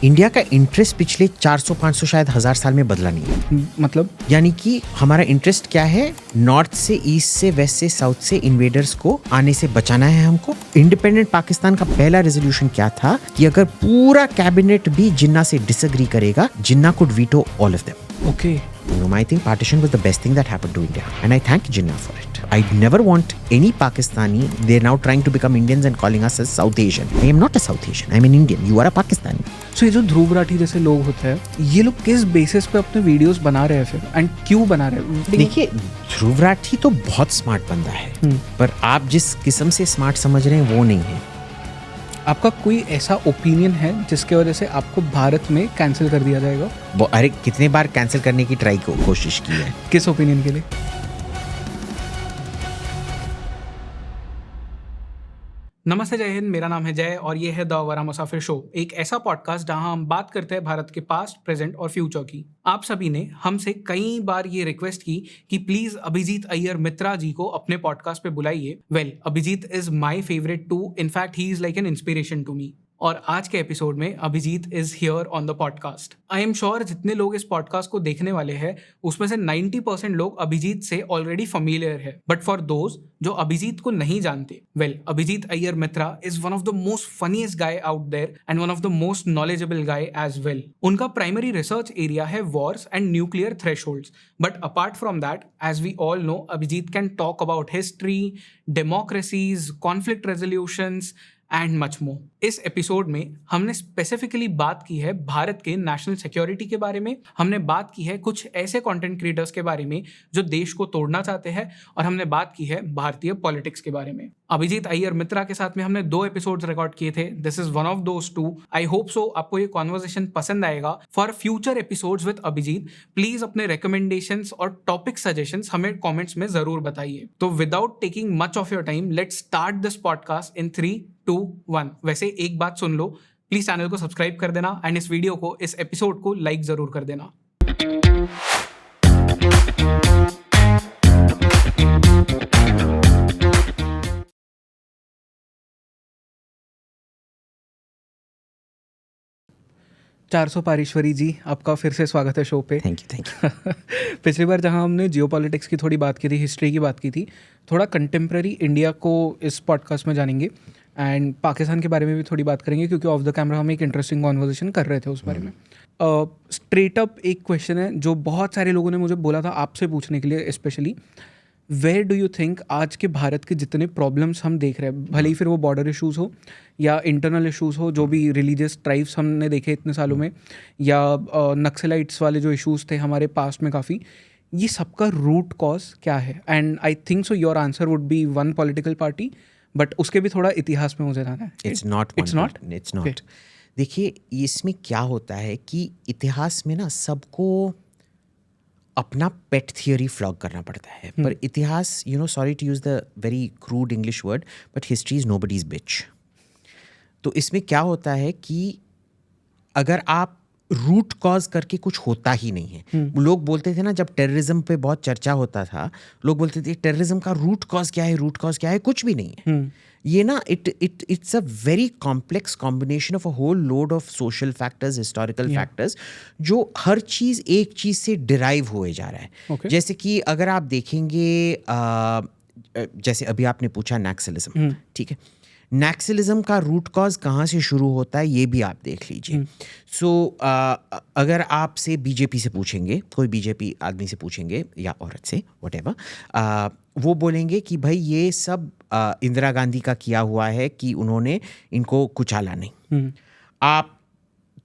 India का interest पिछले 400-500 शायद 1000 साल में बदला नहीं है। मतलब यानी कि हमारा इंटरेस्ट क्या है, नॉर्थ से, ईस्ट से, वेस्ट से, साउथ से इन्वेडर्स को आने से बचाना है हमको। इंडिपेंडेंट पाकिस्तान का पहला रेजोल्यूशन क्या था कि अगर पूरा कैबिनेट भी जिन्ना से डिसएग्री करेगा, Jinnah could veto all of them. Okay I think partition was the best thing that happened to India, and I thank Jinnah for it. I never want any Pakistani. They're now trying to become Indians and calling us as South Asian. I am not a South Asian. I'm an Indian. You are a Pakistani. सो ये जो ध्रुव राठी जैसे लोग होते हैं, ये लोग किस basis पे अपने वीडियोस बना रहे हैं फिर, एंड क्यों बना रहे हैं? देखिए, ध्रुव राठी तो बहुत स्मार्ट बंदा है, पर आप जिस किस्म से स्मार्ट समझ रहे हैं वो नहीं है। आपका कोई ऐसा ओपिनियन है जिसके वजह से आपको भारत में कैंसिल कर दिया जाएगा? अरे कितने बार कैंसिल करने की कोशिश की है। किस ओपिनियन के लिए? नमस्ते, जय हिंद। मेरा नाम है जय और ये है द वरा मुसाफिर शो, एक ऐसा पॉडकास्ट जहां हम बात करते हैं भारत के पास्ट, प्रेजेंट और फ्यूचर की। आप सभी ने हमसे कई बार ये रिक्वेस्ट की कि प्लीज अभिजीत अय्यर मित्रा जी को अपने पॉडकास्ट पे बुलाइए। Well, Abhijit is my favourite too, in fact he is like an inspiration to me. और आज के एपिसोड में Abhijit is here on the podcast. I am sure जितने लोग इस पॉडकास्ट को देखने वाले हैं उसमें से 90% लोग अभिजीत से ऑलरेडी फैमिलियर है। बट फॉर दोज जो अभिजीत को नहीं जानते, well, Abhijit Iyer Mitra is one of the most funniest guy out there and one of the most knowledgeable guy as well. उनका प्राइमरी रिसर्च एरिया है wars and nuclear thresholds, but apart from that, as we all know, Abhijit can talk about history, democracies, conflict resolutions and much more. इस episode में हमने specifically बात की है भारत के national security के बारे में, हमने बात की है कुछ ऐसे कंटेंट क्रिएटर्स के बारे में जो देश को तोड़ना चाहते हैं, और हमने बात की है भारतीय पॉलिटिक्स के बारे में। अभिजीत अय्यर मित्रा के साथ में हमने 2 एपिसोड्स रिकॉर्ड किए थे। This is one of those 2। I hope so आपको ये कॉन्वर्सेशन पसंद आएगा। For future episodes with Abhijit, please अपने रिकमेंडेशंस और टॉपिक सजेशंस हमें कॉमेंट्स में जरूर बताइए। तो without taking much of your time, let's start this podcast in 3, 2, 1। वैसे एक बात सुन लो, प्लीज चैनल को सब्सक्राइब कर देना एंड इस वीडियो को, इस एपिसोड को लाइक जरूर कर देना। चारसो पारीश्वरी जी, आपका फिर से स्वागत है शो पे। Thank you. पिछली बार जहां हमने जियोपॉलिटिक्स की थोड़ी बात की थी, हिस्ट्री की बात की थी, थोड़ा कंटेम्प्रेरी इंडिया को इस पॉडकास्ट में जानेंगे एंड पाकिस्तान के बारे में भी थोड़ी बात करेंगे, क्योंकि ऑफ द कैमरा हम एक इंटरेस्टिंग कॉन्वर्सेशन कर रहे थे उस बारे में। स्ट्रेट अप एक क्वेश्चन है जो बहुत सारे लोगों ने मुझे बोला था आपसे पूछने के लिए, specially where do you think आज के भारत के जितने प्रॉब्लम्स हम देख रहे हैं, भले ही फिर वो बॉर्डर इश्यूज़ हो या इंटरनल इश्यूज़ हो, जो भी रिलीजियस ट्राइब्स हमने देखे इतने सालों में, या नक्सलाइट्स वाले जो इश्यूज़ थे हमारे पास्ट में काफ़ी, ये सबका रूट कॉज क्या है? And I think so your answer would be one political party, but उसके भी थोड़ा इतिहास में मुझे जाना है। It's not. देखिए, इसमें क्या होता है कि इतिहास में ना सबको अपना पेट थियरी फ्लॉग करना पड़ता है, पर इतिहास, sorry to use the very crude English word, but history is nobody's bitch. तो इसमें क्या होता है कि अगर आप रूट कॉज करके कुछ होता ही नहीं है। लोग बोलते थे ना, जब टेररिज्म पे बहुत चर्चा होता था, लोग बोलते थे टेररिज्म का रूट कॉज क्या है, कुछ भी नहीं है। ये ना it's a very complex combination of a whole load of social factors, historical factors, जो हर चीज़ एक चीज़ से डिराइव हुए जा रहा है। जैसे कि अगर आप देखेंगे, जैसे अभी आपने पूछा नक्सलिज्म, ठीक है, नक्सलिज्म का रूट कॉज कहाँ से शुरू होता है ये भी आप देख लीजिए। सो अगर आपसे बीजेपी से पूछेंगे, कोई बीजेपी आदमी से पूछेंगे या औरत से, व्हाटएवर, वो बोलेंगे कि भाई ये सब इंदिरा गांधी का किया हुआ है कि उन्होंने इनको कुचाला नहीं। आप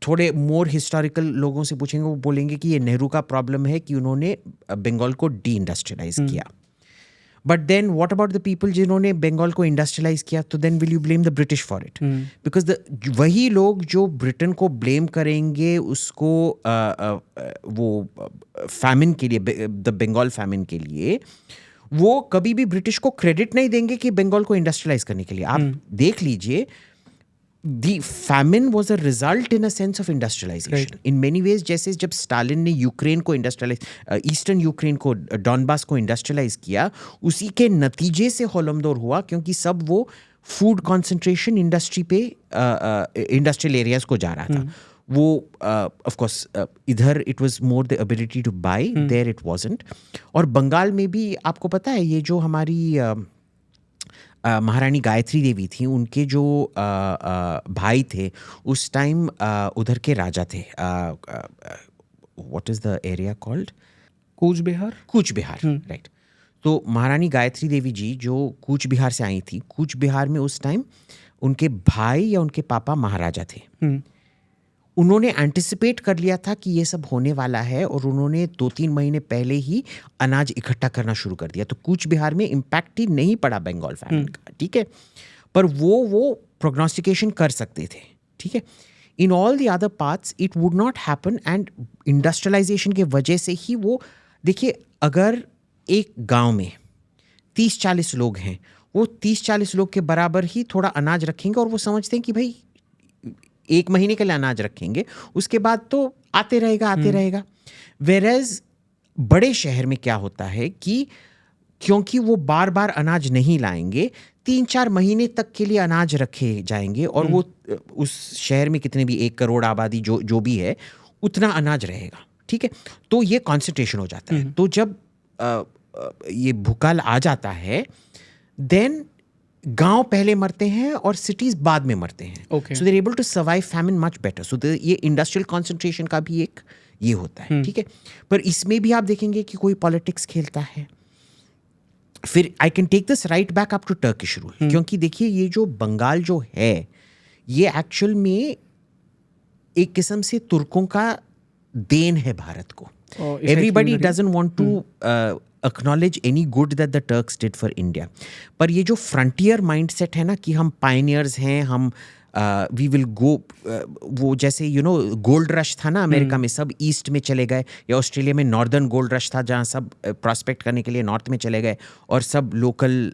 थोड़े मोर हिस्टोरिकल लोगों से पूछेंगे, वो बोलेंगे कि ये नेहरू का प्रॉब्लम है कि उन्होंने बंगाल को डी इंडस्ट्रियलाइज किया। But then what about the people जिन्होंने बंगाल को इंडस्ट्रियलाइज किया? तो then will you blame the British for it? Because वही लोग जो ब्रिटेन को ब्लेम करेंगे उसको वो फैमिन के लिए, द बंगाल फैमिन के लिए, वो कभी भी ब्रिटिश को क्रेडिट नहीं देंगे कि बंगाल को इंडस्ट्रियलाइज करने के लिए। आप देख लीजिए, the famine was a result in a sense of industrialization. In many ways, जैसे जब स्टालिन ने यूक्रेन को ईस्टर्न यूक्रेन को, डॉनबास को इंडस्ट्रियलाइज किया, उसी के नतीजे से होलोमदोर हुआ, क्योंकि सब वो फूड कंसंट्रेशन इंडस्ट्री पे, इंडस्ट्रियल एरियाज को जा रहा था। वो ऑफ कोर्स इधर it was more the ability to buy, there it wasn't. और बंगाल में भी आपको पता है ये जो हमारी महारानी गायत्री देवी थी, उनके जो भाई थे उस टाइम उधर के राजा थे. What is the area called? Cooch Behar. Cooch Behar, right. तो महारानी गायत्री देवी जी जो कूच बिहार से आई थी, कूच बिहार में उस टाइम उनके भाई या उनके पापा महाराजा थे. उन्होंने एंटिसिपेट कर लिया था कि ये सब होने वाला है और उन्होंने 2-3 महीने पहले ही अनाज इकट्ठा करना शुरू कर दिया. तो कूच बिहार में इम्पैक्ट ही नहीं पड़ा बंगाल फैमिन का, ठीक है. पर वो प्रोग्नोस्टिकेशन कर सकते थे, ठीक है. In all the other parts it would not happen, and industrialisation के वजह से ही वो, देखिए अगर एक गांव में 30-40 लोग हैं, वो 30-40 लोग के बराबर ही थोड़ा अनाज रखेंगे और वो समझते हैं कि भाई 1 महीने के लिए अनाज रखेंगे, उसके बाद तो आते रहेगा. वेरएज बड़े शहर में क्या होता है कि क्योंकि वो बार बार अनाज नहीं लाएंगे, 3-4 महीने तक के लिए अनाज रखे जाएंगे और वो उस शहर में कितने भी 1 करोड़ आबादी जो भी है उतना अनाज रहेगा, ठीक है. तो ये कॉन्सेंट्रेशन हो जाता है. तो जब ये भूकाल आ जाता है, देन गांव पहले मरते हैं और सिटीज बाद में मरते हैं. So they are able to survive famine much better. So ये इंडस्ट्रियल कॉन्सेंट्रेशन का भी एक ये होता है, ठीक है. पर इसमें भी आप देखेंगे कि कोई पॉलिटिक्स खेलता है. फिर I can take this right back up to Turkish rule, क्योंकि देखिए ये जो बंगाल जो है ये एक्चुअल में एक किस्म से तुर्कों का देन है भारत को. Everybody doesn't want to acknowledge any good that the Turks did for India. पर ये जो frontier mindset है ना कि हम pioneers हैं, हम we will go, वो जैसे गोल्ड रश था ना अमेरिका में, सब ईस्ट में चले गए, या ऑस्ट्रेलिया में नॉर्दर्न गोल्ड रश था जहाँ सब प्रॉस्पेक्ट करने के लिए नॉर्थ में चले गए और सब लोकल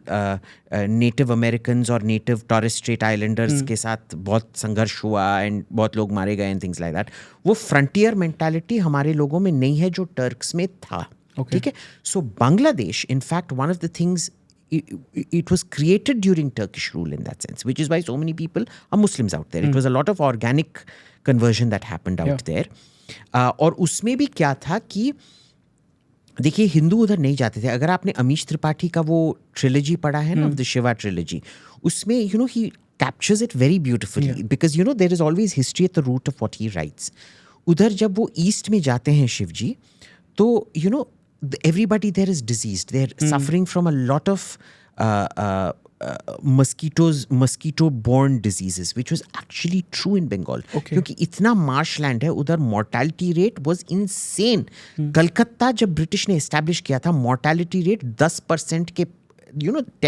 नेटिव अमेरिकन्स और नेटिव टॉरेस स्ट्रेट आइलैंडर्स के साथ बहुत संघर्ष हुआ एंड बहुत लोग मारे गए एंड थिंग्स लाइक दैट. वो फ्रंटियर मेंटालिटी हमारे लोगों में नहीं है जो टर्क्स में था, ठीक है. सो Bangladesh in fact one of the things it was created during Turkish rule in that sense, which is why so many people are Muslims out there. It was a lot of organic conversion that happened out there. और उसमें भी क्या था कि देखिए हिंदू उधर नहीं जाते थे. अगर आपने अमीश त्रिपाठी का वो ट्रिलॉजी पढ़ा है ना, द शिवा ट्रिलॉजी, उसमें he captures it very beautifully because there is always history at the root of what he writes. उधर जब वो ईस्ट में जाते हैं शिव जी, तो everybody there is diseased. They're suffering from a lot of mosquito-borne diseases, which was actually true in Bengal. क्योंकि इतना marshland है उधर, mortality rate was insane. Calcutta जब ब्रिटिश ने establish किया था, mortality rate 10% के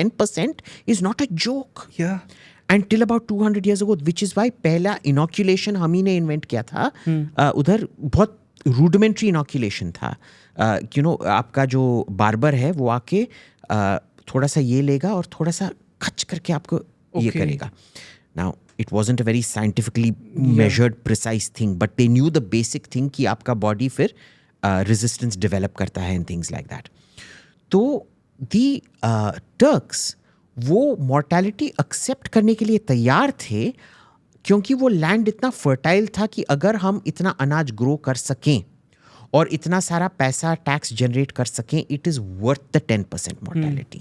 10% is not a joke. Yeah. Until about 200 years ago, which is why पहला inoculation हम ही ने invent किया था. उधर बहुत rudimentary inoculation था. आपका जो बार्बर है वो आके थोड़ा सा ये लेगा और थोड़ा सा खच करके आपको ये करेगा. Now it wasn't a very scientifically measured precise thing, but they knew the basic thing कि आपका बॉडी फिर रेजिस्टेंस डेवलप करता है एंड थिंग्स लाइक दैट. तो दी टर्क्स वो मॉर्टैलिटी एक्सेप्ट करने के लिए तैयार थे, क्योंकि वो लैंड इतना फर्टाइल था कि अगर हम इतना अनाज ग्रो कर सकें और इतना सारा पैसा टैक्स जनरेट कर सकें, it is worth the 10% mortality.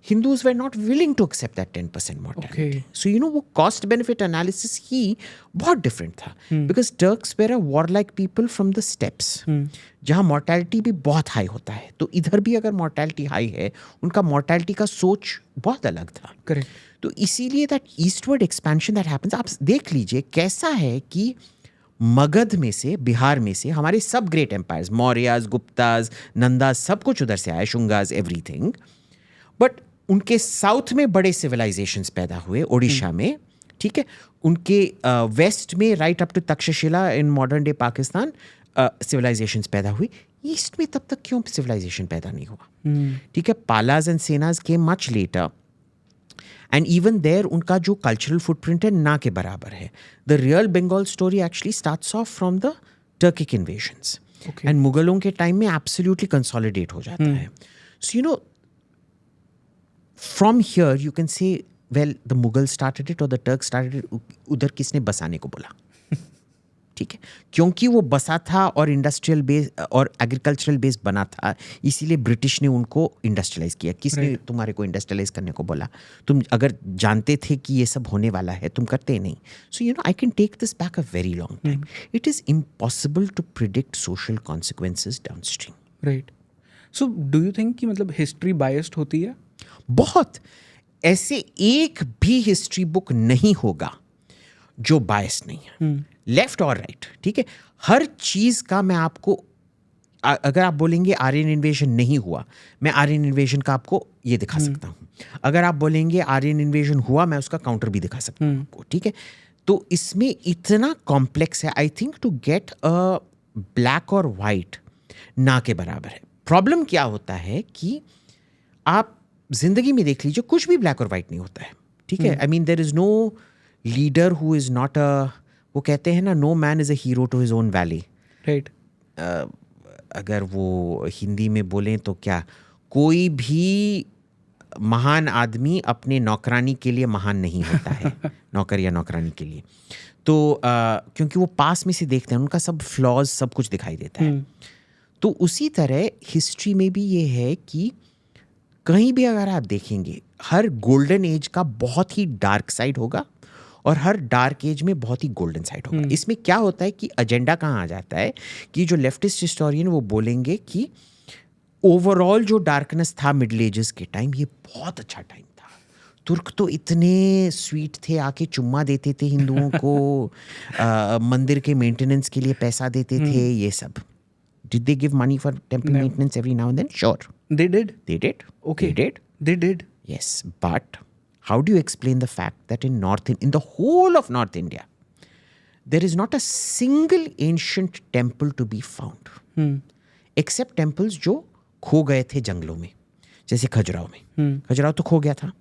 Hindus were not willing to accept that 10% mortality. So वो cost benefit analysis ही बहुत different था. Because Turks were a warlike people from the steppes, जहाँ mortality भी बहुत high होता है. तो इधर भी अगर mortality high है, उनका mortality का सोच बहुत अलग था. Correct. तो इसीलिए that eastward expansion that happens, आप देख लीजिए कैसा है कि मगध में से, बिहार में से हमारे सब ग्रेट एम्पायर्स, मौर्याज, गुप्ताज, नंदाज, सब कुछ उधर से आए, शुंगाज, एवरीथिंग. बट उनके साउथ में बड़े सिविलाइजेशंस पैदा हुए, ओडिशा में, ठीक है. उनके वेस्ट में right up to Takshashila in modern day Pakistan civilisations पैदा हुई. ईस्ट में तब तक क्यों सिविलाइजेशन पैदा नहीं हुआ? ठीक है. Palas and Senas came much later. And even there उनका जो कल्चरल फुटप्रिंट है ना के बराबर है. The real Bengal story actually starts off from the Turkic invasions, and मुगलों के टाइम में एब्सोल्युटली कंसोलिडेट हो जाता है. So from here you can say well the Mughal started it और द टर्क स्टार्टेड इट. उधर किसने बसाने को बोला? ठीक है, क्योंकि वो बसा था और इंडस्ट्रियल बेस और एग्रीकल्चरल बेस बना था, इसीलिए ब्रिटिश ने उनको इंडस्ट्रियलाइज किया. किसने तुम्हारे को इंडस्ट्रियलाइज करने को बोला? तुम अगर जानते थे कि ये सब होने वाला है, तुम करते नहीं. So I can take this back a very long time. It is impossible to predict social consequences downstream. Right. So do you think कि मतलब हिस्ट्री बायस्ड होती है? बहुत. ऐसे एक भी हिस्ट्री बुक नहीं होगा जो बायस नहीं है, लेफ्ट और राइट. ठीक है, हर चीज का मैं आपको, अगर आप बोलेंगे आर्यन इन्वेजन नहीं हुआ, मैं आर्यन इन्वेजन का आपको ये दिखा सकता हूँ. अगर आप बोलेंगे आर्यन इन्वेजन हुआ, मैं उसका काउंटर भी दिखा सकता हूँ आपको. ठीक है, तो इसमें इतना कॉम्प्लेक्स है. I think to get a black और वाइट ना के बराबर है. प्रॉब्लम क्या होता है कि आप जिंदगी में देख लीजिए, कुछ भी ब्लैक और वाइट नहीं होता है. ठीक है, I mean there is no leader who is not a, वो कहते हैं ना, no man is a hero to his own valley. Right. अगर वो हिंदी में बोलें तो क्या, कोई भी महान आदमी अपने नौकरानी के लिए महान नहीं होता है. नौकर या नौकरानी के लिए. तो क्योंकि वो पास में से देखते हैं, उनका सब फ्लॉज सब कुछ दिखाई देता है. तो उसी तरह हिस्ट्री में भी ये है कि कहीं भी अगर आप देखेंगे, हर गोल्डन एज का बहुत ही डार्क साइड होगा और हर डार्क एज में बहुत ही गोल्डन साइड होगा. इसमें क्या होता है कि एजेंडा कहाँ आ जाता है कि जो लेफ्टिस्ट हिस्टोरियन वो बोलेंगे कि ओवरऑल जो डार्कनेस था मिडिल एजेस के टाइम, ये बहुत अच्छा टाइम था. तुर्क तो इतने स्वीट थे, आके चुम्मा देते थे हिंदुओं को, मंदिर के मेंटेनेंस के लिए पैसा देते थे, ये सब. Did they give money for temple maintenance every now and then? Sure. They did. They did. Okay. They did. They did. Yes, but how do you explain the fact that in the whole of North India, there is not a single ancient temple to be found, except temples जो खो गए थे जंगलों में, जैसे खजुराहो में. खजुराहो तो खो गया था.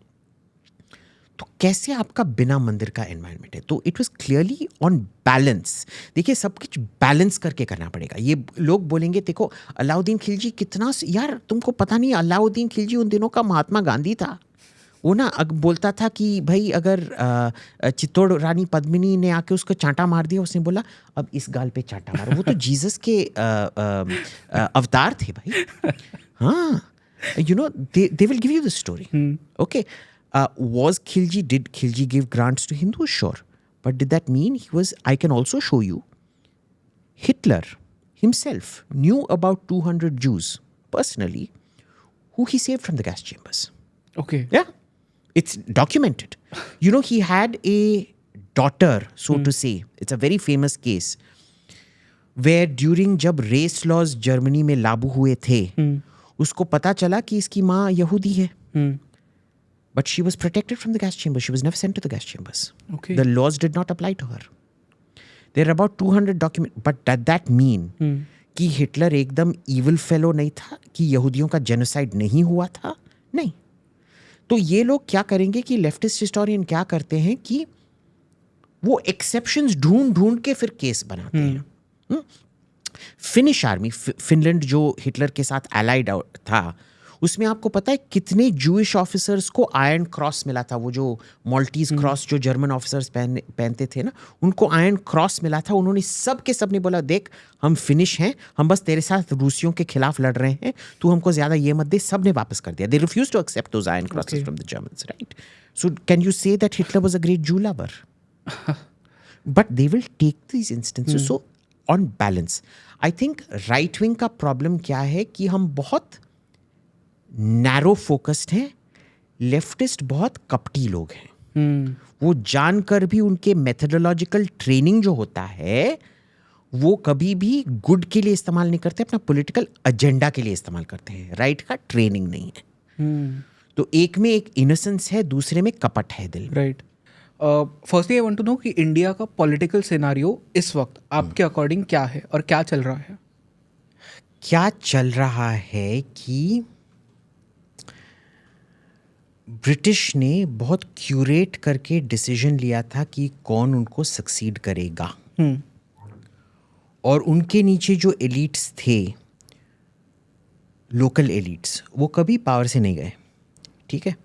तो कैसे आपका बिना मंदिर का एनवायरनमेंट है? तो it was clearly on balance. देखिए, सब कुछ बैलेंस करके करना पड़ेगा. ये लोग बोलेंगे, देखो अलाउद्दीन खिलजी कितना, यार तुमको पता नहीं, अलाउद्दीन खिलजी उन दिनों का महात्मा गांधी था. वो ना बोलता था कि भाई अगर चित्तौड़ रानी पद्मिनी ने आके उसको चांटा मार दिया, उसने बोला अब इस गाल पे चांटा मारो. वो तो जीसस के अवतार थे भाई. हाँ, you know, they will give you the story. Okay. Did Khilji give grants to Hindus? Sure. But did that mean I can also show you, Hitler himself knew about 200 Jews personally who he saved from the gas chambers. Okay. Yeah. It's documented. You know, he had a daughter, so to say. It's a very famous case where during जब race laws Germany में लागू हुए थे, उसको पता चला कि इसकी माँ यहूदी है. But she was protected from the gas chambers. She was never sent to the gas chambers. Okay. The laws did not apply to her. There are about 200 documents. But does that mean कि Hitler एकदम evil fellow नहीं था, कि यहूदियों का genocide नहीं हुआ था? नहीं. तो ये लोग क्या करेंगे कि लेफ्टिस्ट हिस्टोरियन क्या करते हैं कि वो एक्सेप्शंस ढूंढ के फिर केस बनाते हैं. फिनिश आर्मी, फिनलैंड जो हिटलर के साथ एलाइड था, उसमें आपको पता है कितने जूइश ऑफिसर्स को आयरन क्रॉस मिला था. वो जो मॉल्टीज क्रॉस जो जर्मन ऑफिसर्स पहनते थे ना, उनको आयरन क्रॉस मिला था. उन्होंने सब के सब ने बोला, देख हम फिनिश हैं, हम बस तेरे साथ रूसियों के खिलाफ लड़ रहे हैं, तू हमको ज्यादा ये मत दे. सब ने वापस कर दिया. They refuse to accept those iron crosses from the Germans, right? So can you say that Hitler was a great Jew lover? But they will take these instances. So on balance, I think right wing का problem क्या है कि हम बहुत narrow focused हैं. Leftist बहुत कपटी लोग हैं. वो जानकर भी उनके मेथडोलॉजिकल ट्रेनिंग जो होता है वो कभी भी गुड के लिए इस्तेमाल नहीं करते, अपना पॉलिटिकल एजेंडा के लिए इस्तेमाल करते हैं. राइट का ट्रेनिंग नहीं है. तो एक में एक इनोसेंस है, दूसरे में कपट है दिल. Right. Firstly I want to know कि इंडिया का पॉलिटिकल सिनेरियो इस वक्त आपके अकॉर्डिंग क्या है और क्या चल रहा है? क्या चल रहा है कि ब्रिटिश ने बहुत क्यूरेट करके डिसीजन लिया था कि कौन उनको सक्सीड करेगा. और उनके नीचे जो एलिट्स थे, लोकल एलिट्स, वो कभी पावर से नहीं गए. ठीक है,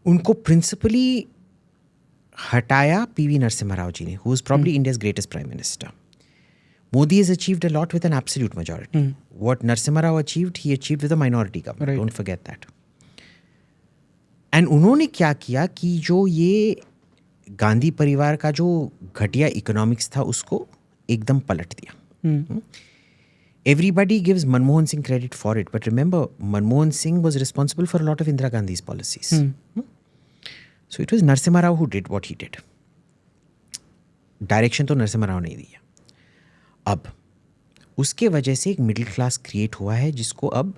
उनको प्रिंसिपली हटाया पीवी नरसिम्हा राव जी ने, who is probably India's greatest prime minister. Modi has achieved a lot with an absolute majority. What Narasimha Rao achieved, he achieved with a minority government. Right. Don't forget that. And उन्होंने क्या किया कि जो ये गांधी परिवार का जो घटिया इकोनॉमिक्स था उसको एकदम पलट दिया. Everybody gives Manmohan Singh credit for it, but remember, Manmohan Singh was responsible for a lot of Indira Gandhi's policies. So it was Narasimha Rao who did what he did. Direction तो नरसिम्हा राव ने दिया. अब उसके वजह से एक middle class create हुआ है जिसको अब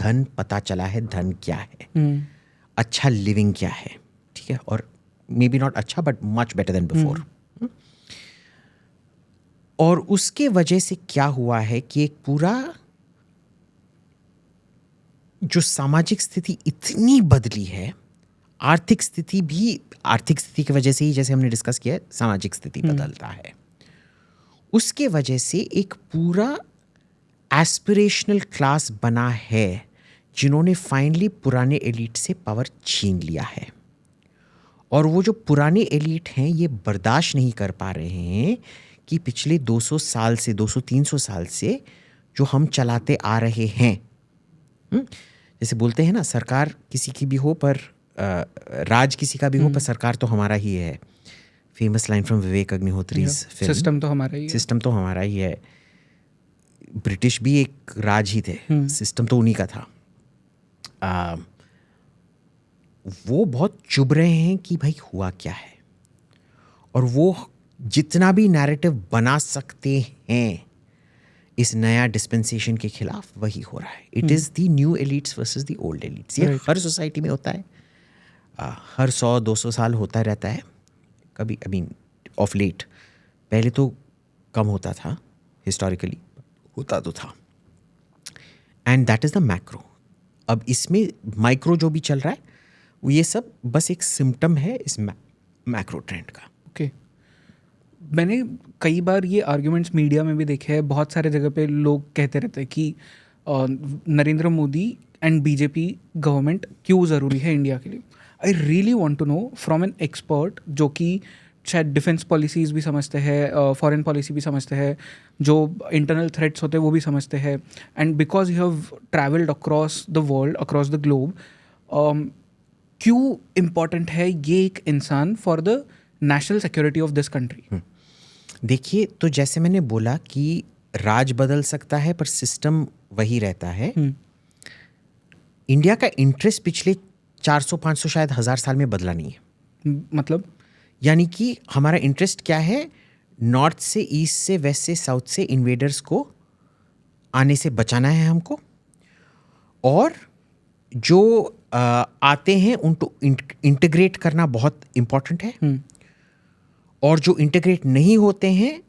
धन पता चला है, धन क्या है, अच्छा लिविंग क्या है, ठीक है, और मे बी नॉट अच्छा but much better than before. और उसके वजह से क्या हुआ है कि एक पूरा जो सामाजिक स्थिति इतनी बदली है, आर्थिक स्थिति भी, आर्थिक स्थिति की वजह से ही, जैसे हमने डिस्कस किया, सामाजिक स्थिति बदलता है. उसके वजह से एक पूरा एस्पिरेशनल क्लास बना है जिन्होंने फाइनली पुराने एलिट से पावर छीन लिया है. और वो जो पुराने एलिट हैं ये बर्दाश्त नहीं कर पा रहे हैं कि पिछले 200 साल से, 200-300 साल से जो हम चलाते आ रहे हैं, जैसे बोलते हैं ना, सरकार किसी की भी हो पर राज किसी का भी हो पर सरकार तो हमारा ही है. Famous line from Vivek Agnihotri's film. System तो हमारा ही है. सिस्टम तो हमारा ही है. ब्रिटिश भी एक राज ही थे, सिस्टम तो उन्हीं का था. वो बहुत चुभ रहे हैं कि भाई हुआ क्या है, और वो जितना भी नैरेटिव बना सकते हैं इस नया डिस्पेंसेशन के खिलाफ, वही हो रहा है. It is the new elites versus the old elites. ये हर सोसाइटी में होता है, हर 100-200 साल होता रहता है. कभी ऑफ लेट, पहले तो कम होता था, हिस्टोरिकली होता तो था. And that is the macro. अब इसमें माइक्रो जो भी चल रहा है वो ये सब बस एक सिम्टम है इस मैक्रो ट्रेंड का. ओके. मैंने कई बार ये आर्ग्यूमेंट्स मीडिया में भी देखे हैं, बहुत सारे जगह पे लोग कहते रहते हैं कि Narendra Modi and BJP government क्यों ज़रूरी है इंडिया के लिए. I really want to know from an expert जो कि शायद डिफेंस पॉलिसीज़ भी समझते हैं, फॉरेन पॉलिसी भी समझते हैं, जो इंटरनल थ्रेट्स होते हैं वो भी समझते हैं, and because you have travelled across the world, across the globe, क्यों इम्पॉर्टेंट है ये एक इंसान for the national security of this country. देखिए, तो जैसे मैंने बोला कि राज बदल सकता है पर सिस्टम वही रहता है. इंडिया का इंटरेस्ट पिछले 400-500 शायद 1000 साल में बदला नहीं है. मतलब यानी कि हमारा इंटरेस्ट क्या है, नॉर्थ से, ईस्ट से, वेस्ट से, साउथ से इन्वेडर्स को आने से बचाना है हमको, और जो आते हैं उनको इंटीग्रेट करना बहुत इम्पोर्टेंट है. और जो इंटीग्रेट नहीं होते हैं,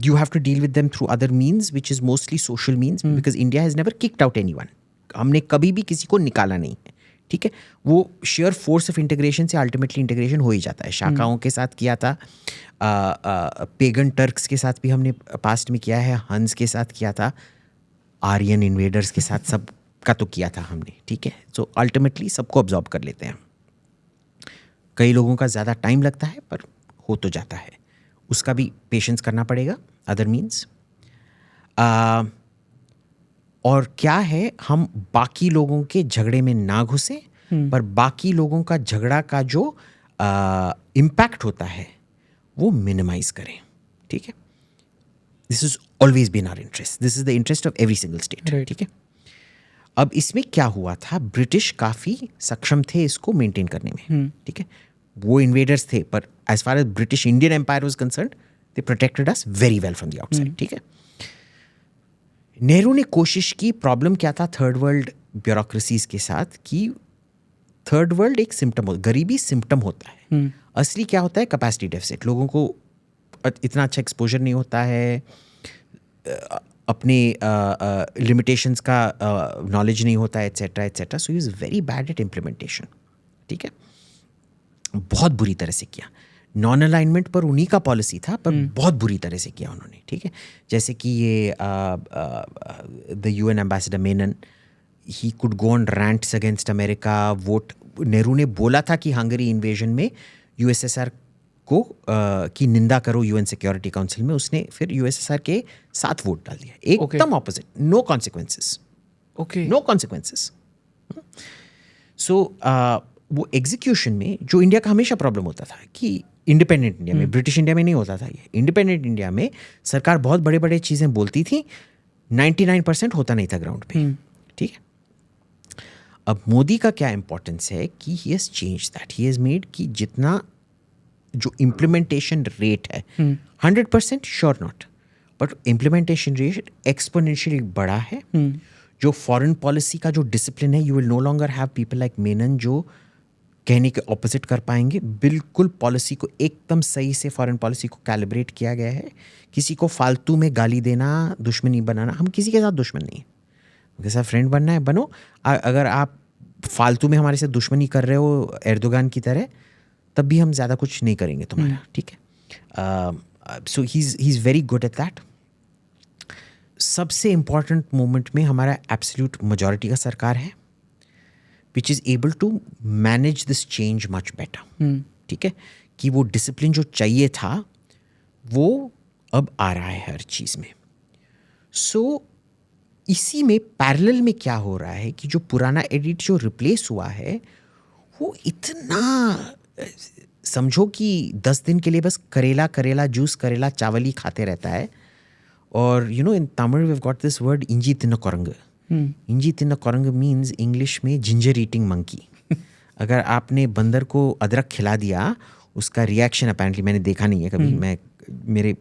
you have to deal with them through other means, which is mostly social means, because India has never kicked out anyone. हमने कभी भी किसी को निकाला नहीं है, ठीक है. वो sheer force of integration से ultimately integration हो ही जाता है. शाखाओं के साथ किया था, पेगन टर्क्स के साथ भी हमने पास्ट में किया है, हंस के साथ किया था, आर्यन इन्वेडर्स के साथ, सब का तो किया था हमने, ठीक है. सो अल्टीमेटली सबको ऑब्जॉर्व कर लेते हैं. कई लोगों का ज़्यादा टाइम लगता है पर हो तो जाता है, उसका भी पेशेंस करना पड़ेगा. अदर मीन्स और क्या है, हम बाकी लोगों के झगड़े में ना घुसें, पर बाकी लोगों का झगड़ा का जो इम्पैक्ट होता है वो मिनिमाइज करें, ठीक है. This is always been our interest, this is the interest of every single state, ठीक है. अब इसमें क्या हुआ था, ब्रिटिश काफ़ी सक्षम थे इसको मेंटेन करने में, ठीक है. वो इन्वेडर्स थे, पर as far as British Indian empire was concerned, they protected us very well from the outside, ठीक है. नेहरू ने कोशिश की, प्रॉब्लम क्या था थर्ड वर्ल्ड ब्यूरोक्रेसीज के साथ, कि थर्ड वर्ल्ड एक सिम्टम होता है, गरीबी सिम्टम होता है. असली क्या होता है, कैपेसिटी डेफिसिट. लोगों को इतना अच्छा एक्सपोजर नहीं होता है, अपने लिमिटेशंस का नॉलेज नहीं होता है, etcetera etcetera. So he is very bad at implementation, ठीक है. बहुत बुरी तरह से किया. नॉन अलाइनमेंट पर उन्हीं का पॉलिसी था, पर बहुत बुरी तरह से किया उन्होंने, ठीक है. जैसे कि ये the UN ambassador Menon, he could go on rants against America, vote Nehru ने बोला था कि हंगरी इन्वेजन में यूएसएसआर को की निंदा करो यूएन सिक्योरिटी काउंसिल में, उसने फिर यूएसएसआर के साथ वोट डाल दिया, एकदम opposite, no consequences, no consequences. So वो एग्जीक्यूशन में जो इंडिया का हमेशा प्रॉब्लम होता था कि इंडिपेंडेंट इंडिया में, ब्रिटिश इंडिया में नहीं होता था ये, इंडिपेंडेंट इंडिया में सरकार बहुत बड़े बड़े चीज़ें बोलती थी, 99% होता नहीं था ग्राउंड पे, ठीक है। अब मोदी का क्या इंपॉर्टेंस है कि he has change that, he has made कि जितना जो इम्प्लीमेंटेशन रेट है 100% sure not, but implementation rate exponentially बढ़ा है। जो फॉरेन पॉलिसी का जो डिसिप्लिन है, you will no longer have people like Menon जो कहने के ऑपोजिट कर पाएंगे। बिल्कुल पॉलिसी को एकदम सही से फॉरेन पॉलिसी को कैलिब्रेट किया गया है। किसी को फालतू में गाली देना, दुश्मनी बनाना, हम किसी के साथ दुश्मन नहीं है, उनके साथ फ्रेंड बनना है बनो। अगर आप फालतू में हमारे साथ दुश्मनी कर रहे हो एर्दोगान की तरह, तब भी हम ज़्यादा कुछ नहीं करेंगे तुम्हारा, ठीक है। So he is very good at that. सबसे इम्पॉर्टेंट मोमेंट में हमारा एब्सोल्यूट मेजॉरिटी का सरकार है, which is able to manage this change much better, ठीक है, कि वो डिसिप्लिन जो चाहिए था वो अब आ रहा है हर चीज़ में। सो इसी में पैरेलल में क्या हो रहा है कि जो पुराना एडिट जो रिप्लेस हुआ है वो इतना, समझो कि 10 दिन के लिए बस करेला जूस, करेला चावल ही खाते रहता है। और you know in Tamil we have got this word इंजी तिन्न कोरंग। इंजी तिन्न कोरंग मीन्स इंग्लिश में जिंजर ईटिंग मंकी। अगर आपने बंदर को अदरक खिला दिया, उसका रिएक्शन अपेरेंटली, मैंने देखा नहीं है कभी, मैं मेरे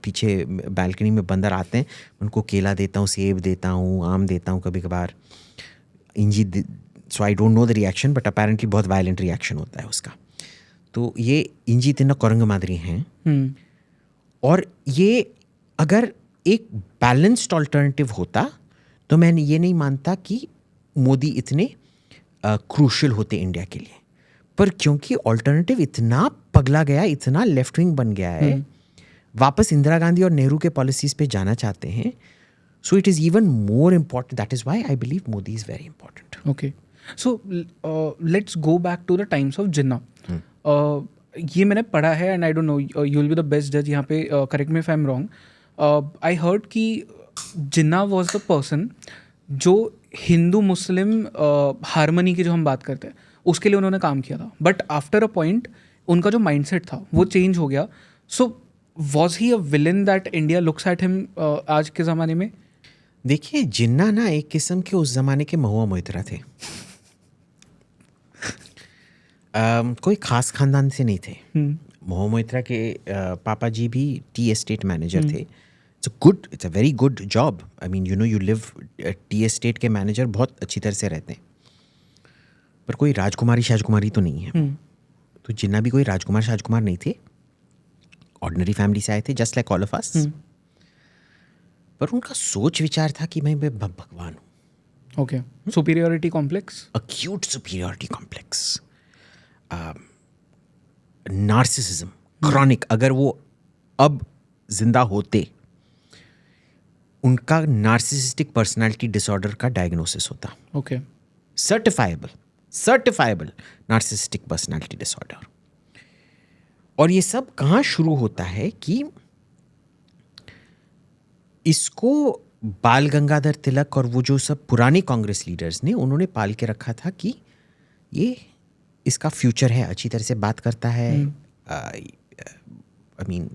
पीछे बालकनी में बंदर आते हैं, उनको केला देता हूँ, सेब देता हूँ, आम देता हूँ कभी कभार, इंजी, so I don't know the reaction, but apparently बहुत वायलेंट रिएक्शन होता है उसका। तो ये इंजी तिन्न कोरंग मादरी हैं। और ये अगर एक बैलेंस्ड ऑल्टरनेटिव होता तो मैं ये नहीं मानता कि मोदी इतने क्रूशल होते इंडिया के लिए, पर क्योंकि ऑल्टरनेटिव इतना पगला गया, इतना लेफ्ट विंग बन गया है, वापस इंदिरा गांधी और नेहरू के पॉलिसीज पे जाना चाहते हैं, so it is even more important. That is why I believe Modi is very important. Okay, so let's go back to the times of Jinnah. ये मैंने पढ़ा है and I don't know, you will be the best जज यहाँ पे, correct me if I am wrong. I heard कि Jinnah was the person जो हिंदू मुस्लिम harmony की जो हम बात करते हैं उसके लिए उन्होंने काम किया था, बट आफ्टर अ पॉइंट उनका जो माइंडसेट था वो चेंज हो गया। So was he a villain that India looks at him आज के ज़माने में? देखिए, जिन्ना ना एक किस्म के उस ज़माने के महुआ मोइत्रा थे। कोई ख़ास ख़ानदान से नहीं थे। महुआ मोइत्रा के पापा जी भी टी एस्टेट मैनेजर थे। It's a very good job. I mean, you know, you live, tea estate के मैनेजर बहुत अच्छी तरह से रहते हैं, पर कोई राजकुमारी शाजकुमारी तो नहीं है। तो जिन्ना भी कोई राजकुमार शाजकुमार नहीं थे, ऑर्डिनरी फैमिली से आए थे, just like all of us. पर उनका सोच विचार था कि मैं भगवान हूँ। Okay, superiority complex, acute superiority complex, narcissism, chronic. अगर वो अब जिंदा होते, उनका नार्सिसिस्टिक पर्सनालिटी डिसऑर्डर का डायग्नोसिस होता। Okay, certifiable narcissistic personality disorder. और ये सब कहाँ शुरू होता है कि इसको बाल गंगाधर तिलक और वो जो सब पुराने कांग्रेस लीडर्स ने, उन्होंने पाल के रखा था कि ये इसका फ्यूचर है, अच्छी तरह से बात करता है। I mean,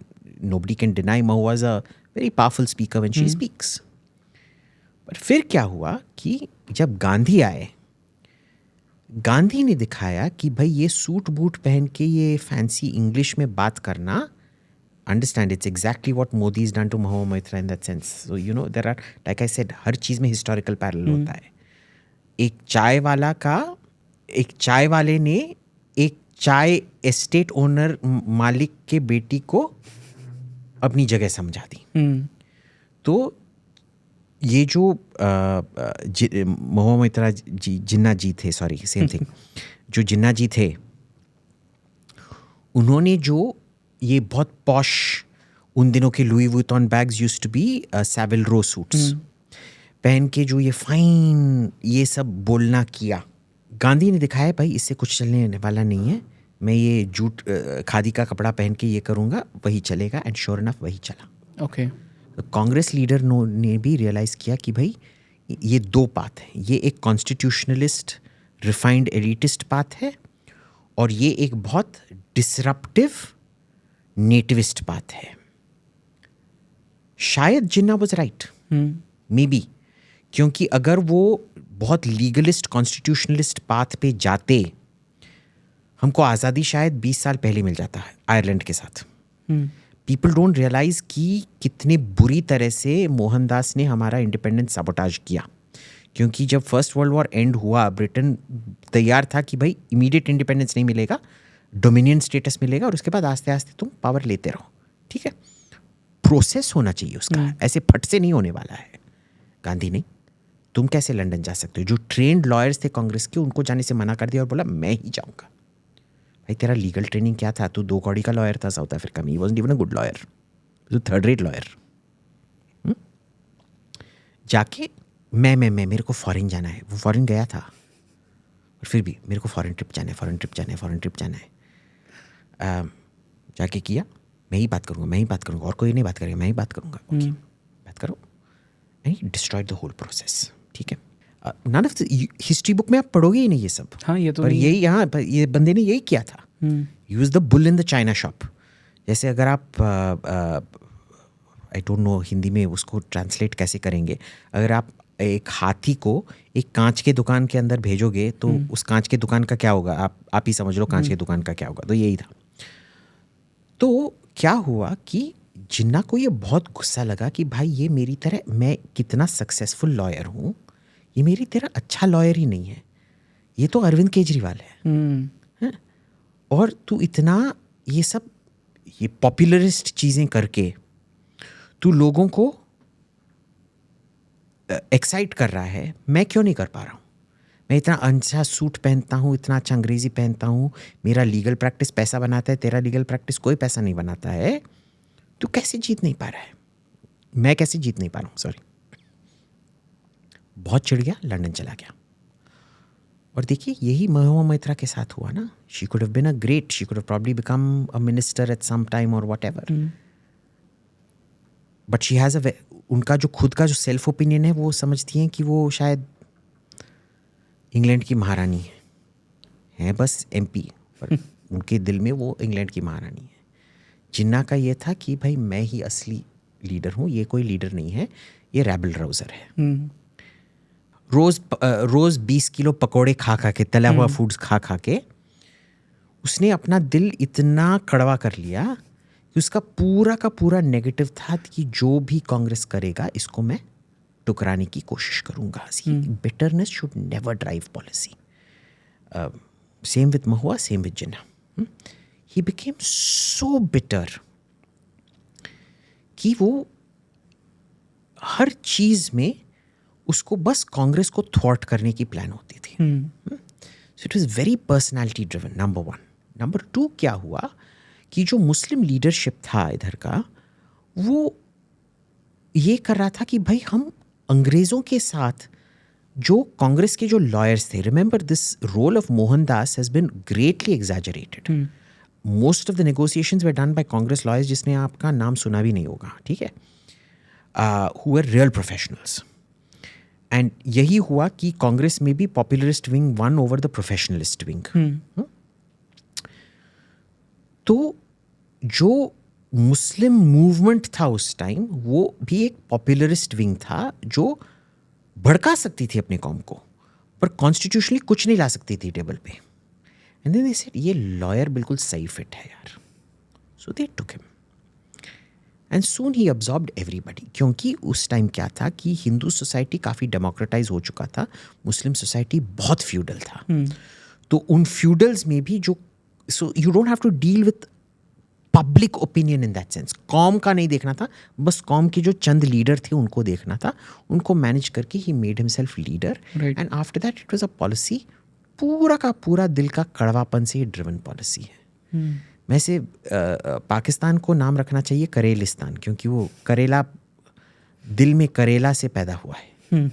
nobody can deny Mahua is a very powerful speaker when she speaks. पर फिर क्या हुआ कि जब गांधी आए, गांधी ने दिखाया कि भाई ये सूट बूट पहन के ये फैंसी इंग्लिश में बात करना, understand, it's exactly what Modi is done to Mahua Moitra in that sense. So you know, there are, like I said, हर चीज़ में हिस्टोरिकल पैरेलल होता है। एक चाय वाले ने एक चाय एस्टेट ओनर मालिक के बेटी को अपनी जगह समझा दी। तो ये जो महुआ मोइत्रा जी, जिन्ना जी थे, सॉरी सेम थिंग, जो जिन्ना जी थे, उन्होंने जो ये बहुत पॉश, उन दिनों के Louis Vuitton bags used to be Savile Row suits पहन के जो ये फाइन ये सब बोलना किया, गांधी ने दिखाया भाई इससे कुछ चलने वाला नहीं है, मैं ये जूट खादी का कपड़ा पहन के ये करूँगा, वही चलेगा, एंड श्योर इनफ वही चला। ओके। कांग्रेस लीडर ने भी रियलाइज़ किया कि भाई ये दो पाथ है, ये एक कॉन्स्टिट्यूशनलिस्ट रिफाइंड एलिटिस्ट पाथ है और ये एक बहुत डिसरप्टिव नेटिविस्ट पाथ है। शायद जिन्ना वाज राइट, मे बी, क्योंकि अगर वो बहुत लीगलिस्ट कॉन्स्टिट्यूशनलिस्ट पाथ पे जाते, हमको आज़ादी शायद 20 साल पहले मिल जाता है आयरलैंड के साथ। पीपल डोंट रियलाइज कि कितने बुरी तरह से मोहनदास ने हमारा इंडिपेंडेंस सबोटाज किया, क्योंकि जब फर्स्ट वर्ल्ड वॉर एंड हुआ ब्रिटेन तैयार था कि भाई इमीडिएट इंडिपेंडेंस नहीं मिलेगा, डोमिनियन स्टेटस मिलेगा और उसके बाद आस्ते आस्ते तुम पावर लेते रहो, ठीक है, प्रोसेस होना चाहिए उसका, ऐसे फट से नहीं होने वाला है। गांधी नहीं, तुम कैसे लंदन जा सकते हो? जो ट्रेंड लॉयर्स थे कांग्रेस के, उनको जाने से मना कर दिया और बोला मैं ही जाऊंगा। भाई तेरा लीगल ट्रेनिंग क्या था? तू 2 कौड़ी का लॉयर था साउथ अफ्रीका में, ही wasn't even a good lawyer, तू थर्ड रेट लॉयर। जाके मैं मेरे को फॉरेन जाना है, वो फॉरेन गया था और फिर भी मेरे को फॉरेन ट्रिप जाना है, फॉरेन ट्रिप जाना है, फॉरेन ट्रिप जाना है। जाके किया, मैं ही बात करूँगा, और कोई नहीं बात करेगा, मैं ही बात करूँगा, ओके बात करो, and he destroyed the whole process, ठीक है। None of the history book में आप पढ़ोगे ही नहीं ये सब। हाँ, ये तो पर यही यहाँ ये बंदे ने यही किया था, use the bull in the China shop. जैसे अगर आप आई डोंट नो हिंदी में उसको ट्रांसलेट कैसे करेंगे, अगर आप एक हाथी को एक कांच के दुकान के अंदर भेजोगे तो उस कांच के दुकान का क्या होगा, आप ही समझ लो कांच के दुकान का क्या होगा। तो यही था। तो क्या हुआ कि जिन्ना को ये बहुत गुस्सा लगा कि भाई ये मेरी तरह, मैं कितना सक्सेसफुल लॉयर हूँ, ये मेरी तरह अच्छा लॉयर ही नहीं है, ये तो अरविंद केजरीवाल है। और तू इतना ये सब ये पॉपुलरिस्ट चीज़ें करके तू लोगों को एक्साइट कर रहा है, मैं क्यों नहीं कर पा रहा हूँ? मैं इतना अच्छा सूट पहनता हूँ, इतना अच्छा अंग्रेज़ी पहनता हूँ, मेरा लीगल प्रैक्टिस पैसा बनाता है, तेरा लीगल प्रैक्टिस कोई पैसा नहीं बनाता है, तू कैसे जीत नहीं पा रहा है? मैं कैसे जीत नहीं पा रहा हूँ? सॉरी। बहुत चिढ़ गया, लंदन चला गया। और देखिए यही महुआ मोइत्रा के साथ हुआ ना। She could have been a great, she could have probably become a minister at some time और whatever, but she has a, उनका जो खुद का जो सेल्फ ओपिनियन है, वो समझती हैं कि वो शायद इंग्लैंड की महारानी है बस एमपी, पर उनके दिल में वो इंग्लैंड की महारानी है। जिन्ना का ये था कि भाई मैं ही असली लीडर हूँ, ये कोई लीडर नहीं है, ये रैबल राउजर है। रोज़ 20 किलो पकोड़े खा के, तला हुआ फूड्स खा के उसने अपना दिल इतना कड़वा कर लिया कि उसका पूरा का पूरा नेगेटिव था कि जो भी कांग्रेस करेगा इसको मैं टुकराने की कोशिश करूँगा। Bitterness should never drive policy. Same with Mahua, same with Jinnah. He became so bitter कि वो हर चीज़ में उसको बस कांग्रेस को थ्वार्ट करने की प्लान होती थी। So it was very personality driven, number 1। Number 2 क्या हुआ कि जो मुस्लिम लीडरशिप था इधर का, वो ये कर रहा था कि भाई हम अंग्रेज़ों के साथ, जो कांग्रेस के जो लॉयर्स थे, remember this role of Mohandas has been greatly exaggerated. Most of the negotiations were done by Congress lawyers, जिसने आपका नाम सुना भी नहीं होगा, ठीक है, who were real professionals. And यही हुआ कि कांग्रेस में भी popularist wing won over the professionalist wing. तो जो मुस्लिम मूवमेंट था उस टाइम, वो भी एक पॉपुलरिस्ट विंग था जो भड़का सकती थी अपने कौम को, पर कॉन्स्टिट्यूशनली कुछ नहीं ला सकती थी टेबल पे। एंड देन दे सेड ये लॉयर बिल्कुल सही फिट है यार, so they took him and soon he absorbed everybody. क्योंकि उस टाइम क्या था कि हिंदू सोसाइटी काफ़ी डेमोक्रेटाइज हो चुका था, मुस्लिम सोसाइटी बहुत फ्यूडल था। तो उन फ्यूडल्स में भी जो, so you don't have to deal with public opinion in that sense. कौम का नहीं देखना था, बस कौम के जो चंद लीडर थे उनको देखना था, उनको मैनेज करके he made himself leader. And after that it was a policy, पूरा का पूरा दिल का कड़वापन से ड्रिवन पॉलिसी है। वैसे पाकिस्तान को नाम रखना चाहिए करेलिस्तान, क्योंकि वो करेला, दिल में करेला से पैदा हुआ है।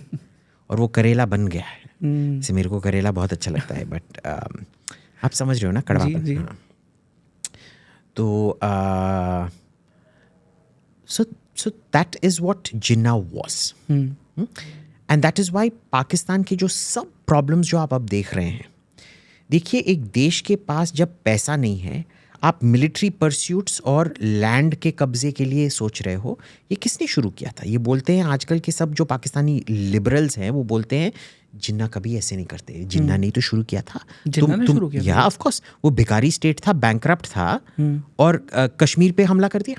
और वो करेला बन गया है। जैसे मेरे को करेला बहुत अच्छा लगता है, बट आप समझ रहे हो ना कड़वापन। जी। हाँ। तो so that is what Jinnah was. And that is why Pakistan के जो सब प्रॉब्लम्स जो आप अब देख रहे हैं, देखिए एक देश के पास जब पैसा नहीं है, आप मिलिट्री परस्यूट्स और लैंड के कब्जे के लिए सोच रहे हो, ये किसने शुरू किया था? ये बोलते हैं आजकल के सब जो पाकिस्तानी लिबरल्स हैं, वो बोलते हैं जिन्ना कभी ऐसे नहीं करते। जिन्ना ने तो शुरू किया था। जिन्ना ने शुरू किया था? या ऑफ कोर्स, वो भिखारी स्टेट था, बैंकरप्ट था, और कश्मीर पे हमला कर दिया।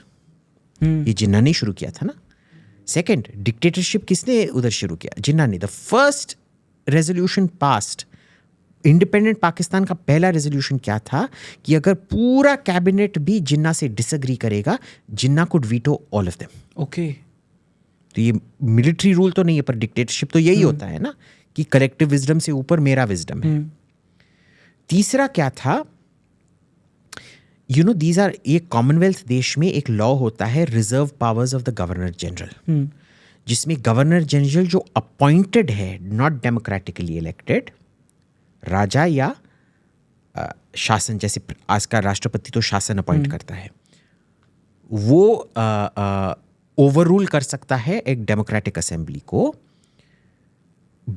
ये जिन्ना ने शुरू किया था ना। सेकंड, डिक्टेटरशिप किसने उधर शुरू किया? जिन्ना ने। The first resolution passed, independent Pakistan का पहला रेजोल्यूशन क्या था कि अगर पूरा कैबिनेट भी जिन्ना से डिसएग्री करेगा, Jinnah could veto all of them. Okay. तो ये मिलिट्री रूल तो नहीं है, पर डिक्टेटरशिप तो यही होता है ना कि कलेक्टिव विजडम से ऊपर मेरा विजडम है। तीसरा क्या था, दीज आर, ये कॉमनवेल्थ देश में एक लॉ होता है reserve powers of the governor general, जिसमें गवर्नर जनरल जो अपॉइंटेड है, नॉट डेमोक्रेटिकली इलेक्टेड, राजा या शासन, जैसे आज का राष्ट्रपति तो शासन अपॉइंट करता है, वो ओवर रूल कर सकता है एक डेमोक्रेटिक असेंबली को।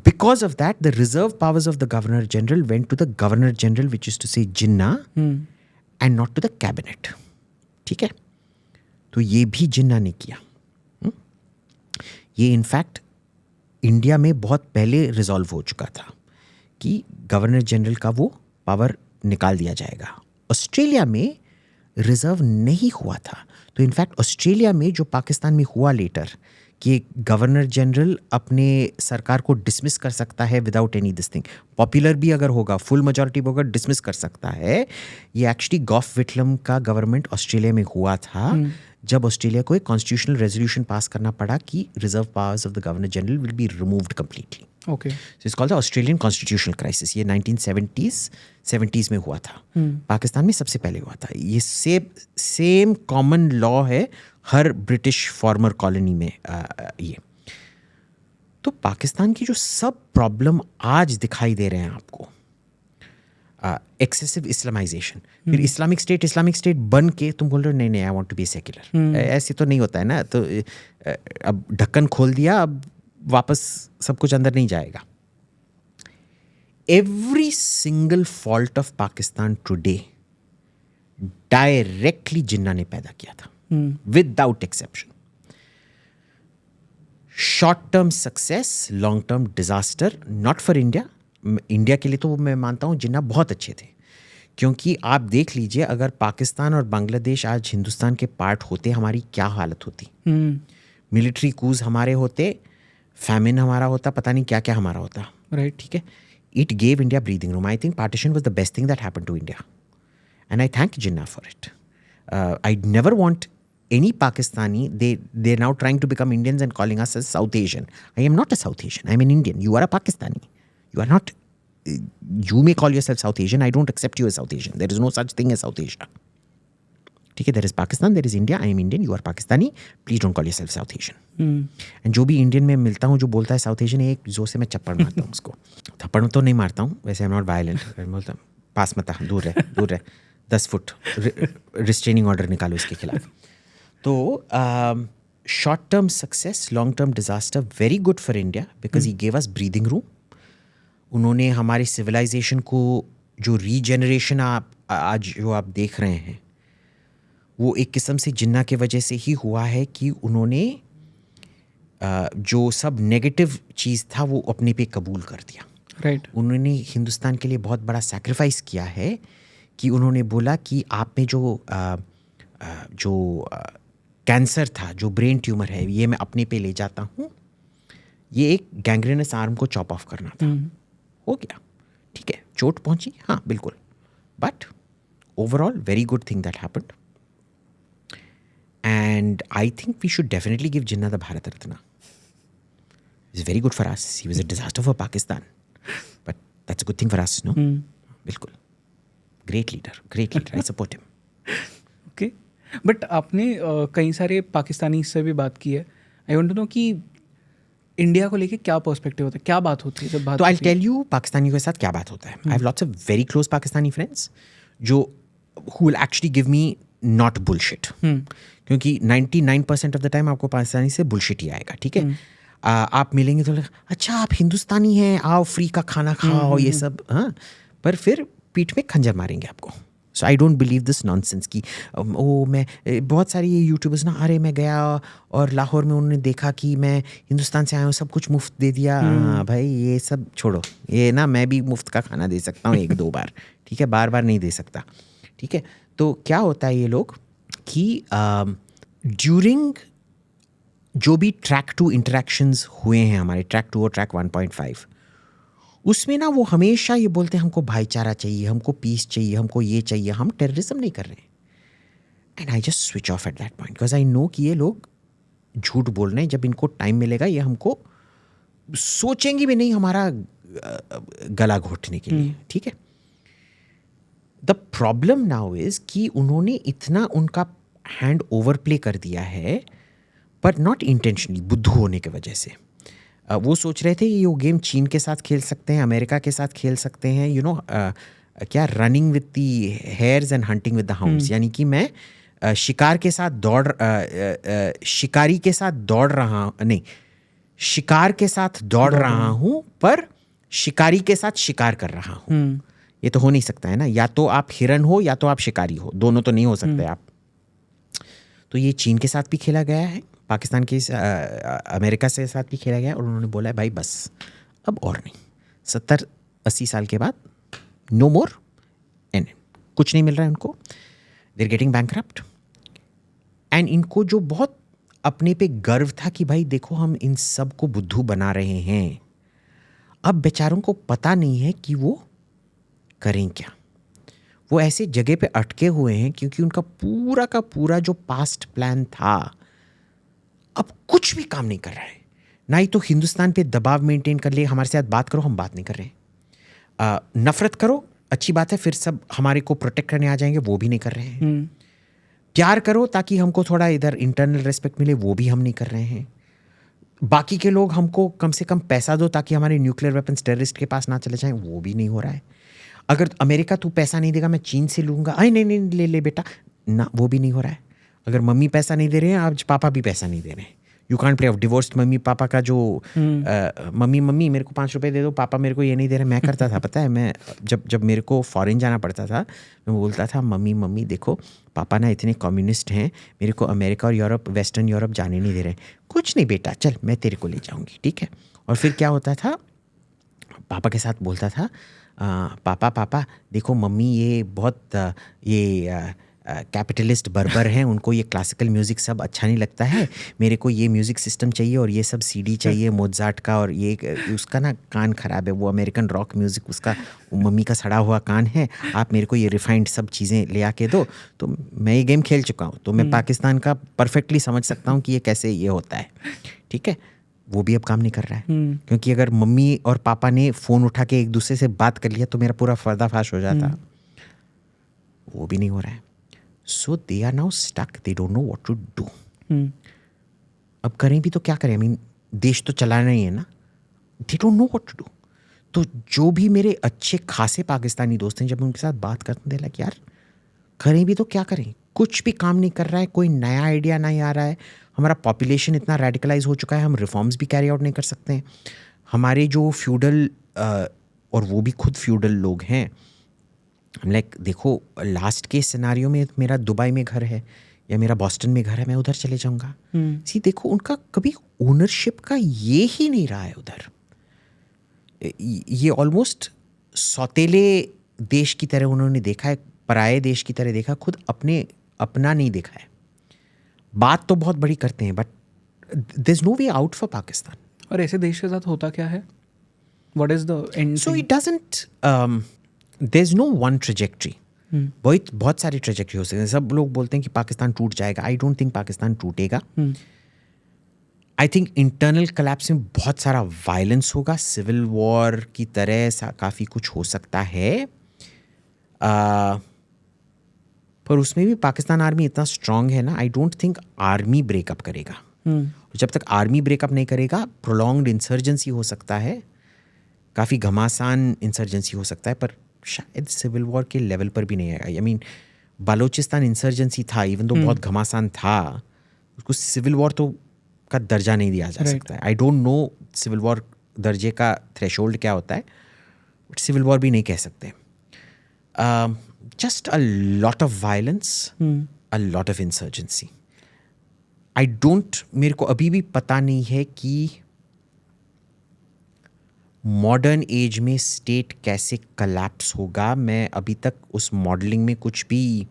Because of that the reserve powers of the governor general went to the governor general, which is to say Jinnah, and not to the cabinet. ठीक है, तो ये भी जिन्ना ने किया। ये इनफैक्ट इंडिया में बहुत पहले रिजॉल्व हो चुका था कि गवर्नर जनरल का वो पावर निकाल दिया जाएगा। ऑस्ट्रेलिया में रिजर्व नहीं हुआ था। तो इनफैक्ट ऑस्ट्रेलिया में जो पाकिस्तान में हुआ लेटर कि गवर्नर जनरल अपने सरकार को डिसमिस कर सकता है without any this thing, popular भी अगर होगा, फुल मेजॉरिटी भी होगा, डिसमिस कर सकता है, ये एक्चुअली गॉफ विटलम का गवर्नमेंट ऑस्ट्रेलिया में हुआ था, जब ऑस्ट्रेलिया को एक कॉन्स्टिट्यूशनल रेजोल्यूशन पास करना पड़ा कि reserve powers of the governor general will be removed completely. Okay, so it's called the Australian constitutional crisis. ये 1970s में हुआ था। पाकिस्तान में सबसे पहले हुआ था। ये सेम कॉमन लॉ है हर ब्रिटिश फॉर्मर कॉलोनी में। ये तो पाकिस्तान की जो सब प्रॉब्लम आज दिखाई दे रहे हैं आपको, एक्सेसिव इस्लामाइजेशन, फिर इस्लामिक स्टेट बन के तुम बोल रहे हो नहीं I want to be secular, ऐसे तो नहीं होता है ना। तो अब ढक्कन खोल दिया, अब वापस सब कुछ अंदर नहीं जाएगा। Every single fault of Pakistan today directly Jinnah ने पैदा किया था, without exception. Short term success, long term disaster, not for India. India के लिए तो मैं मानता हूँ जिन्ना बहुत अच्छे थे, क्योंकि आप देख लीजिए अगर पाकिस्तान और बांग्लादेश आज हिंदुस्तान के पार्ट होते, हमारी क्या हालत होती। मिलिट्री कूज हमारे होते, फैमिन हमारा होता, पता नहीं क्या क्या हमारा होता। राइट, ठीक है। It gave India breathing room. I think partition was the best thing that happened to India, and I thank Jinnah for it. I never want any Pakistani, they're now trying to become Indians and calling us as South Asian. I am not a South Asian. I'm an Indian. You are a Pakistani. You are not. You may call yourself South Asian. I don't accept you as South Asian. There is no such thing as South Asia. ठीक है, there is Pakistan, there is India. I am Indian. You are Pakistani. Please don't call yourself South Asian. And जो भी Indian में मिलता हूँ जो बोलता है साउथ एशियन, एक जोर से मैं चप्पड़ मारता हूँ उसको। थप्पड़ तो नहीं मारता हूँ वैसे, आई एम नॉट वायलेंट। बोलता हूँ पास मत आ, दूर रह 10 फुट रिस्ट्रेनिंग ऑर्डर निकालो इसके खिलाफ। तो short term success, long term disaster, very good for India because he gave us breathing room. उन्होंने हमारी सिविलाइजेशन को जो रीजनरेशन आज जो आप देख रहे हैं, वो एक किस्म से जिन्ना के वजह से ही हुआ है कि उन्होंने जो सब नेगेटिव चीज़ था वो अपने पे कबूल कर दिया। राइट। उन्होंने हिंदुस्तान के लिए बहुत बड़ा सैक्रिफाइस किया है कि उन्होंने बोला कि आप में जो कैंसर था, जो ब्रेन ट्यूमर है, ये मैं अपने पे ले जाता हूँ। ये एक गैंग्रेनस आर्म को चॉप ऑफ करना था, हो गया। ठीक है, चोट पहुंची, हाँ बिल्कुल, but overall very good thing that happened, and I think we should definitely give Jinnah the Bharat Ratna. It's very good for us. He was a disaster for Pakistan, but that's a good thing for us, no? बिल्कुल, great leader, I support him. Okay, but आपने कई सारे पाकिस्तानी से भी बात की है। I want to know कि इंडिया को लेके क्या पर्सपेक्टिव होता है, क्या बात होती है जब बात तो आई होती है? टेल यू पाकिस्तानियों के साथ क्या बात होता है. I have lots of very close Pakistani friends जो who will actually give me not bullshit, क्योंकि 99% ऑफ द टाइम आपको पाकिस्तानी से बुलशिट ही आएगा. ठीक है, आप मिलेंगे तो अच्छा आप हिंदुस्तानी हैं, आओ फ्री का खाना खाओ, ये सब. हाँ, पर फिर पीठ में खंजर मारेंगे आपको. So I don't believe this nonsense की मैं बहुत सारी ये यूट्यूबर्स ना, अरे मैं गया और लाहौर में उन्होंने देखा कि मैं हिंदुस्तान से आया हूँ, सब कुछ मुफ्त दे दिया. हाँ भाई, ये सब छोड़ो. ये ना मैं भी मुफ्त का खाना दे सकता हूँ 1-2 बार. ठीक है, बार बार नहीं दे सकता. ठीक है, तो क्या होता है ये लोग कि ड्यूरिंग जो भी ट्रैक 2 इंटरेक्शंस हुए हैं हमारे, ट्रैक 2 और ट्रैक 1.5, उसमें ना वो हमेशा ये बोलते हैं हमको भाईचारा चाहिए, हमको पीस चाहिए, हमको ये चाहिए, हम टेररिज्म नहीं कर रहे हैं. And I just switch off at that point because I know कि ये लोग झूठ बोल रहे हैं. जब इनको टाइम मिलेगा ये हमको सोचेंगे भी नहीं हमारा गला घोटने के लिए. ठीक है, द प्रॉब्लम नाउ इज कि उन्होंने इतना उनका हैंड ओवर प्ले कर दिया है, बट नॉट इंटेंशनली, बुद्धू होने की वजह से. वो सोच रहे थे ये वो गेम चीन के साथ खेल सकते हैं, अमेरिका के साथ खेल सकते हैं, यू नो क्या, running with the hairs and hunting with the hounds. यानी कि मैं शिकार के साथ शिकारी के साथ दौड़ रहा, नहीं, शिकार के साथ दौड़ रहा हूँ पर शिकारी के साथ शिकार कर रहा हूँ. ये तो हो नहीं सकता है ना. या तो आप हिरन हो या तो आप शिकारी हो, दोनों तो नहीं हो सकते आप. तो ये चीन के साथ भी खेला गया है, पाकिस्तान के अमेरिका से साथ भी खेला गया है, और उन्होंने बोला है भाई बस अब और नहीं, 70-80 साल के बाद नो मोर, एंड कुछ नहीं मिल रहा है उनको. They are getting bankrupt. And इनको जो बहुत अपने पे गर्व था कि भाई देखो हम इन सब को बुद्धू बना रहे हैं, अब बेचारों को पता नहीं है कि वो करें क्या. वो ऐसे जगह पे अटके हुए हैं क्योंकि उनका पूरा का पूरा जो पास्ट प्लान था अब कुछ भी काम नहीं कर रहा है. ना ही तो हिंदुस्तान पे दबाव मेंटेन कर लिए, हमारे साथ बात करो, हम बात नहीं कर रहे हैं. नफरत करो, अच्छी बात है, फिर सब हमारे को प्रोटेक्ट करने आ जाएंगे, वो भी नहीं कर रहे हैं. प्यार करो ताकि हमको थोड़ा इधर इंटरनल रेस्पेक्ट मिले, वो भी हम नहीं कर रहे हैं. बाकी के लोग हमको कम से कम पैसा दो ताकि हमारे न्यूक्लियर वेपन्स टेररिस्ट के पास ना चले जाएं, वो भी नहीं हो रहा है. अगर अमेरिका तू पैसा नहीं देगा मैं चीन से लूँगा, अरे नहीं नहीं ले ले बेटा ना, वो भी नहीं हो रहा है. अगर मम्मी पैसा नहीं दे रहे हैं, आज पापा भी पैसा नहीं दे रहे हैं. You can't play of divorced mummy papa का जो मम्मी मेरे को 5 रुपए दे दो, पापा मेरे को ये नहीं दे रहे. मैं करता था पता है, मैं जब मेरे को फॉरेन जाना पड़ता था, मैं बोलता था मम्मी देखो पापा ना इतने कम्युनिस्ट हैं, मेरे को अमेरिका और यूरोप, वेस्टर्न यूरोप जाने नहीं दे रहे. कुछ नहीं बेटा, चल मैं तेरे को ले जाऊँगी. ठीक है. और फिर क्या होता था, पापा के साथ बोलता था पापा देखो मम्मी ये बहुत ये कैपिटलिस्ट बर्बर हैं, उनको ये क्लासिकल म्यूज़िक सब अच्छा नहीं लगता है, मेरे को ये म्यूज़िक सिस्टम चाहिए और ये सब सीडी चाहिए मोज़ार्ट का, और ये उसका ना कान ख़राब है, वो अमेरिकन रॉक म्यूज़िक उसका मम्मी का सड़ा हुआ कान है, आप मेरे को ये रिफाइंड सब चीज़ें ले आके दो. तो मैं ये गेम खेल चुका हूँ, तो मैं पाकिस्तान का परफेक्टली समझ सकता हूँ कि ये कैसे ये होता है. ठीक है. वो भी अब काम नहीं कर रहा है, क्योंकि अगर मम्मी और पापा ने फ़ोन उठा के एक दूसरे से बात कर लिया तो मेरा पूरा पर्दाफाश हो जाता. वो भी नहीं हो रहा है. So they are now stuck, they don't know what to do. अब करें भी तो क्या करें, आई मीन देश तो चलाना ही है ना. They don't know what to do. तो जो भी मेरे अच्छे खासे पाकिस्तानी दोस्त हैं, जब उनके साथ बात करते थे लाइक यार करें भी तो क्या करें, कुछ भी काम नहीं कर रहा है, कोई नया आइडिया नहीं आ रहा है, हमारा पॉपुलेशन इतना रेडिकलाइज हो चुका है, हम रिफॉर्म्स भी कैरी आउट नहीं कर सकते हैं. हमारे जो फ्यूडल और वो भी खुद फ्यूडल लोग हैं, हम लाइक देखो लास्ट के सिनारियो में मेरा दुबई में घर है या मेरा बॉस्टन में घर है, मैं उधर चले जाऊंगा. सी देखो उनका कभी ओनरशिप का ये ही नहीं रहा है उधर. ये ऑलमोस्ट सौतेले देश की तरह उन्होंने देखा है, पराये देश की तरह देखा, खुद अपना नहीं देखा है. बात तो बहुत बड़ी करते हैं but there is no way out for Pakistan. और ऐसे देश के साथ होता क्या है, what is the end? So it doesn't, there is no one trajectory. बहुत सारी ट्रेजेक्ट्री हो सकती है. सब लोग बोलते हैं कि पाकिस्तान टूट जाएगा. आई डोंट थिंक पाकिस्तान टूटेगा. आई थिंक इंटरनल कलैप्स में बहुत सारा वायलेंस होगा, सिविल वॉर की तरह काफ़ी कुछ हो सकता है. पर उसमें भी पाकिस्तान आर्मी इतना स्ट्रांग है ना, आई डोंट थिंक आर्मी ब्रेकअप करेगा. जब तक आर्मी ब्रेकअप नहीं करेगा, प्रोलॉन्ग्ड इंसर्जेंसी हो सकता है, काफ़ी घमासान इंसर्जेंसी हो सकता है, पर शायद सिविल वॉर के लेवल पर भी नहीं आएगा। आई मीन बालोचिस्तान इंसर्जेंसी था, इवन तो बहुत घमासान था, उसको सिविल वॉर तो का दर्जा नहीं दिया जा सकता है। I don't know civil war दर्जे का थ्रेशोल्ड क्या होता है, बट सिविल वॉर भी नहीं कह सकते। Just a lot of violence, a lot of insurgency. I don't, मेरे को अभी भी पता नहीं है कि मॉडर्न एज में स्टेट कैसे कलैप्स होगा। मैं अभी तक उस मॉडलिंग में कुछ भी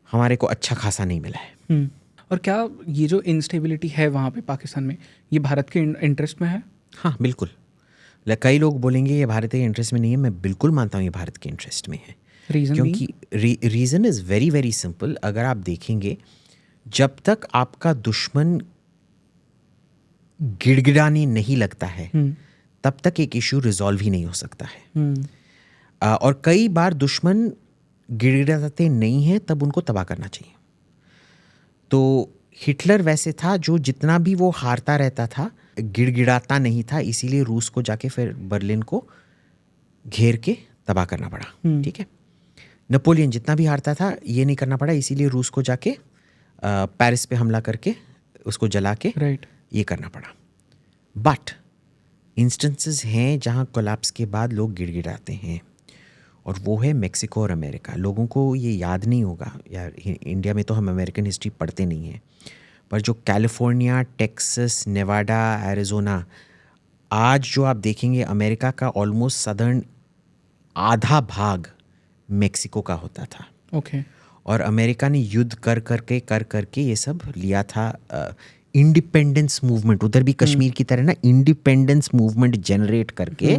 हमारे को अच्छा खासा नहीं मिला है। और क्या ये जो इंस्टेबिलिटी है वहाँ पे पाकिस्तान में, ये भारत के इंटरेस्ट में है? हाँ बिल्कुल। कई लोग बोलेंगे ये भारत के इंटरेस्ट में नहीं है, मैं बिल्कुल मानता हूँ ये भारत के इंटरेस्ट में है। रीज़न क्योंकि reason is very very simple. अगर आप देखेंगे, जब तक आपका दुश्मन गिड़गिड़ाने नहीं लगता है तब तक एक इशू रिजॉल्व ही नहीं हो सकता है। और कई बार दुश्मन गिड़गिड़ाते नहीं हैं तब उनको तबाह करना चाहिए। तो हिटलर वैसे था जो जितना भी वो हारता रहता था, गिड़गिड़ाता नहीं था, इसीलिए रूस को जाके फिर बर्लिन को घेर के तबाह करना पड़ा। ठीक है। नेपोलियन जितना भी हारता था, ये नहीं करना पड़ा, इसीलिए रूस को जाके पेरिस पे हमला करके उसको जला के ये करना पड़ा। बट इंस्टेंसेस हैं जहाँ कोलैप्स के बाद लोग गिड़गिड़ाते हैं, और वो है मेक्सिको और अमेरिका। लोगों को ये याद नहीं होगा यार, इंडिया में तो हम अमेरिकन हिस्ट्री पढ़ते नहीं हैं, पर जो कैलिफोर्निया, टेक्सास, नेवाडा, एरिज़ोना, आज जो आप देखेंगे अमेरिका का ऑलमोस्ट सदर्न आधा भाग मेक्सिको का होता था। ओके। और अमेरिका ने युद्ध कर करके ये सब लिया था। इंडिपेंडेंस मूवमेंट, उधर भी कश्मीर की तरह ना इंडिपेंडेंस मूवमेंट जनरेट करके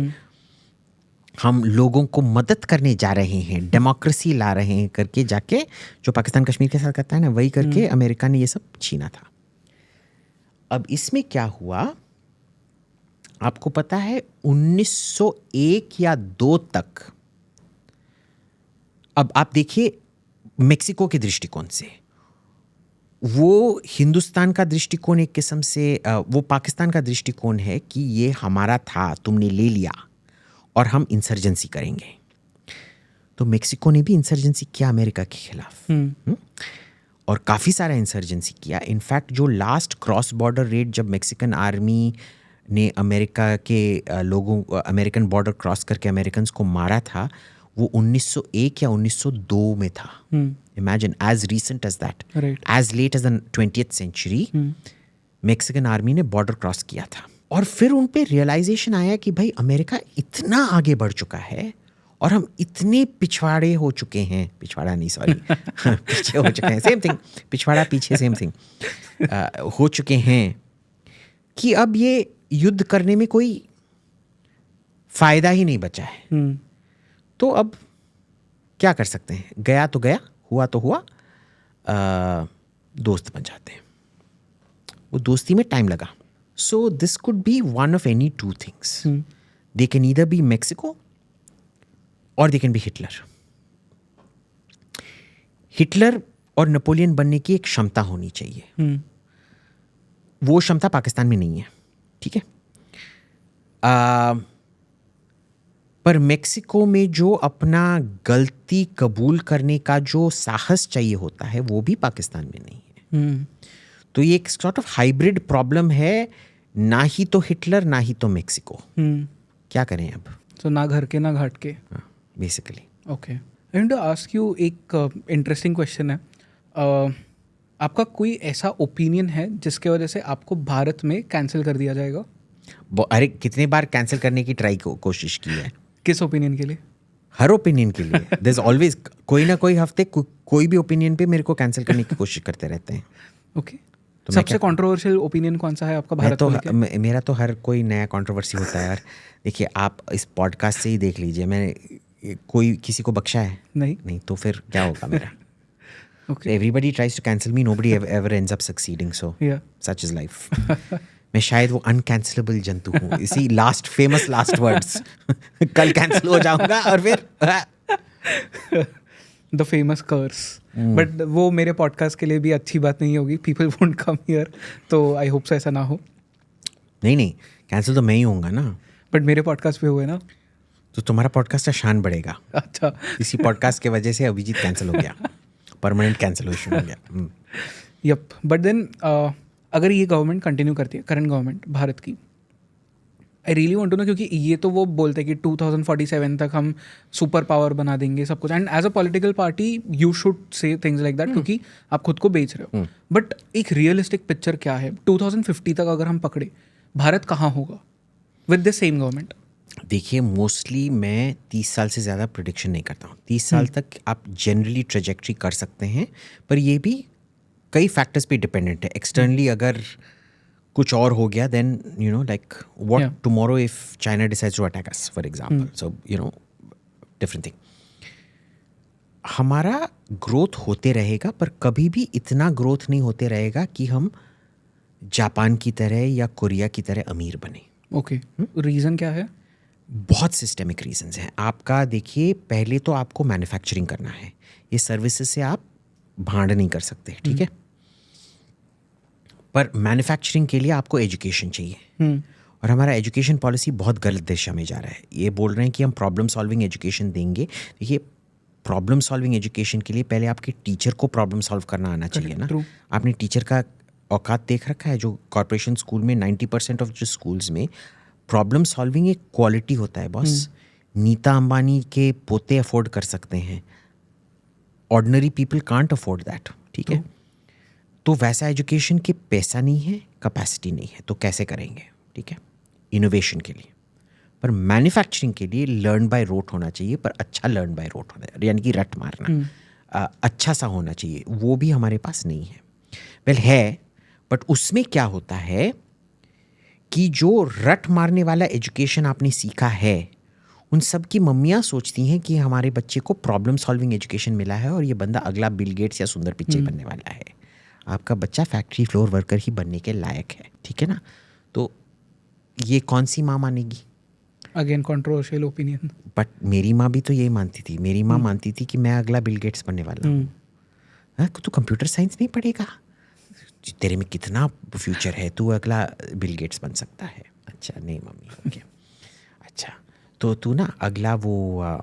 हम लोगों को मदद करने जा रहे हैं, डेमोक्रेसी ला रहे हैं करके जाके, जो पाकिस्तान कश्मीर के साथ करता है ना, वही करके अमेरिका ने ये सब छीना था। अब इसमें क्या हुआ आपको पता है, 1901 या 2 तक, अब आप देखिए मेक्सिको के दृष्टिकोण से, वो हिंदुस्तान का दृष्टिकोण एक किस्म से, वो पाकिस्तान का दृष्टिकोण है कि ये हमारा था, तुमने ले लिया और हम इंसर्जेंसी करेंगे। तो मेक्सिको ने भी इंसर्जेंसी किया अमेरिका के खिलाफ, और काफ़ी सारा इंसर्जेंसी किया। इनफैक्ट जो लास्ट क्रॉस बॉर्डर रेड जब मेक्सिकन आर्मी ने अमेरिका के लोगों, अमेरिकन बॉर्डर क्रॉस करके अमेरिकन्स को मारा था, वो 1901 या 1902 में था। Imagine, as recent as that, as late as the 20th century Mexican army ने बॉर्डर क्रॉस किया था। और फिर उन पे रियलाइजेशन आया कि भाई अमेरिका इतना आगे बढ़ चुका है और हम इतने पिछवाड़े हो चुके हैं, पिछवाड़ा नहीं सॉरी पीछे हो चुके हैं, सेम थिंग, पिछवाड़ा पीछे सेम थिंग, हो चुके हैं कि अब ये युद्ध करने में कोई फायदा ही नहीं बचा है। तो अब क्या कर सकते हैं, गया तो गया, हुआ तो हुआ, दोस्त बन जाते हैं। वो दोस्ती में टाइम लगा। So this could be one of any 2 things. They can either be Mexico और they can be Hitler. Hitler और नेपोलियन बनने की एक क्षमता होनी चाहिए, वो क्षमता पाकिस्तान में नहीं है। ठीक है। पर मेक्सिको में जो अपना गलती कबूल करने का जो साहस चाहिए होता है, वो भी पाकिस्तान में नहीं है। तो ये एक सॉर्ट ऑफ हाइब्रिड प्रॉब्लम है, ना ही तो हिटलर ना ही तो मेक्सिको। क्या करें अब? तो ना घर के ना घाट के, basically. Okay. I want to ask you एक इंटरेस्टिंग क्वेश्चन है। आपका कोई ऐसा ओपिनियन है जिसके वजह से आपको भारत में कैंसिल कर दिया जाएगा? अरे कितने बार कैंसिल करने की कोशिश की है। किस ओपिनियन के लिए? हर ओपिनियन के लिए। देयर इज ऑलवेज कोई ना कोई हफ्ते कोई भी ओपिनियन पे मेरे को कैंसिल करने की कोशिश करते रहते हैं। ओके। तो सबसे कंट्रोवर्शियल ओपिनियन कौन सा है आपका भारत को लेके? मेरा तो हर कोई नया कंट्रोवर्सी होता है यार। देखिए आप इस पॉडकास्ट से ही देख लीजिए, मैंने कोई किसी को बख्शा है नहीं, तो फिर क्या होगा मेरा? Everybody tries to cancel me, nobody ever ends up succeeding, so such is life. मैं शायद वो अनकैंसिलेबल जंतु हूँ, इसी फेमस लास्ट वर्ड्स। कल कैंसिल हो जाऊंगा और फिर द फेमस कर्स, बट वो मेरे पॉडकास्ट के लिए भी अच्छी बात नहीं होगी, पीपल वोंट कम हियर, तो आई होप सो ऐसा ना हो। नहीं कैंसिल तो मैं ही होऊंगा ना, बट मेरे पॉडकास्ट पे हुए ना। तो तुम्हारा पॉडकास्ट का शान बढ़ेगा। अच्छा, इसी पॉडकास्ट के वजह से अभिजीत कैंसिल हो गया, परमानेंट कैंसिलेशन हो गया। यप, बट देन अगर ये गवर्नमेंट कंटिन्यू करती है, करंट गवर्नमेंट भारत की, I really want to know, क्योंकि ये तो वो बोलते हैं कि 2047 तक हम सुपर पावर बना देंगे सब कुछ, and as a political party you should say things like that, क्योंकि आप खुद को बेच रहे हो। बट एक रियलिस्टिक पिक्चर क्या है 2050 तक अगर हम पकड़े, भारत कहाँ होगा विद द सेम गवर्नमेंट? देखिए, मोस्टली मैं 30 साल से ज़्यादा प्रिडिक्शन नहीं करता हूँ। 30 साल तक आप जनरली ट्रेजेक्ट्री कर सकते हैं, पर ये भी कई फैक्टर्स पे डिपेंडेंट है। एक्सटर्नली अगर कुछ और हो गया, then you know like what tomorrow if China decides to attack us for example, so you know different thing. हमारा ग्रोथ होते रहेगा, पर कभी भी इतना ग्रोथ नहीं होते रहेगा कि हम जापान की तरह या कोरिया की तरह अमीर बने। ओके, रीज़न क्या है? बहुत सिस्टेमिक रीजंस हैं। आपका देखिए, पहले तो आपको मैन्युफैक्चरिंग करना है, ये सर्विसेज से आप भाड़ नहीं कर सकते, ठीक है। पर मैन्युफैक्चरिंग के लिए आपको एजुकेशन चाहिए, और हमारा एजुकेशन पॉलिसी बहुत गलत दिशा में जा रहा है। ये बोल रहे हैं कि हम प्रॉब्लम सॉल्विंग एजुकेशन देंगे। देखिए, प्रॉब्लम सॉल्विंग एजुकेशन के लिए पहले आपके टीचर को प्रॉब्लम सॉल्व करना आना चाहिए ना। आपने टीचर का औकात देख रखा है? जो कॉर्पोरेशन स्कूल में 90% ऑफ जो स्कूल्स में प्रॉब्लम सॉल्विंग एक क्वालिटी होता है बॉस। नीता अंबानी के पोते अफोर्ड कर सकते हैं, ordinary people can't afford that, ठीक है। तो वैसा एजुकेशन के पैसा नहीं है, कैपेसिटी नहीं है, तो कैसे करेंगे, ठीक है। इनोवेशन के लिए, पर मैन्युफैक्चरिंग के लिए लर्न बाय रोट होना चाहिए, पर अच्छा लर्न बाय रोट होना, यानी कि रट मारना अच्छा सा होना चाहिए। वो भी हमारे पास नहीं है। वेल है, बट उसमें क्या होता है कि जो रट मारने वाला एजुकेशन आपने सीखा है, उन सब की मम्मियाँ सोचती हैं कि हमारे बच्चे को प्रॉब्लम सॉल्विंग एजुकेशन मिला है और ये बंदा अगला बिल गेट्स या सुंदर पिच्चई बनने वाला है। आपका बच्चा फैक्ट्री फ्लोर वर्कर ही बनने के लायक है, ठीक है ना। तो ये कौन सी माँ मानेगी? अगेन कंट्रोवर्शियल ओपिनियन, बट मेरी माँ भी तो यही मानती थी। मेरी माँ मानती थी कि मैं अगला बिल गेट्स बनने वाला हूँ। तू कंप्यूटर साइंस नहीं पढ़ेगा, तेरे में कितना फ्यूचर है, तू अगला बिल गेट्स बन सकता है। अच्छा नहीं मम्मी, ओके अच्छा, तो तू ना अगला वो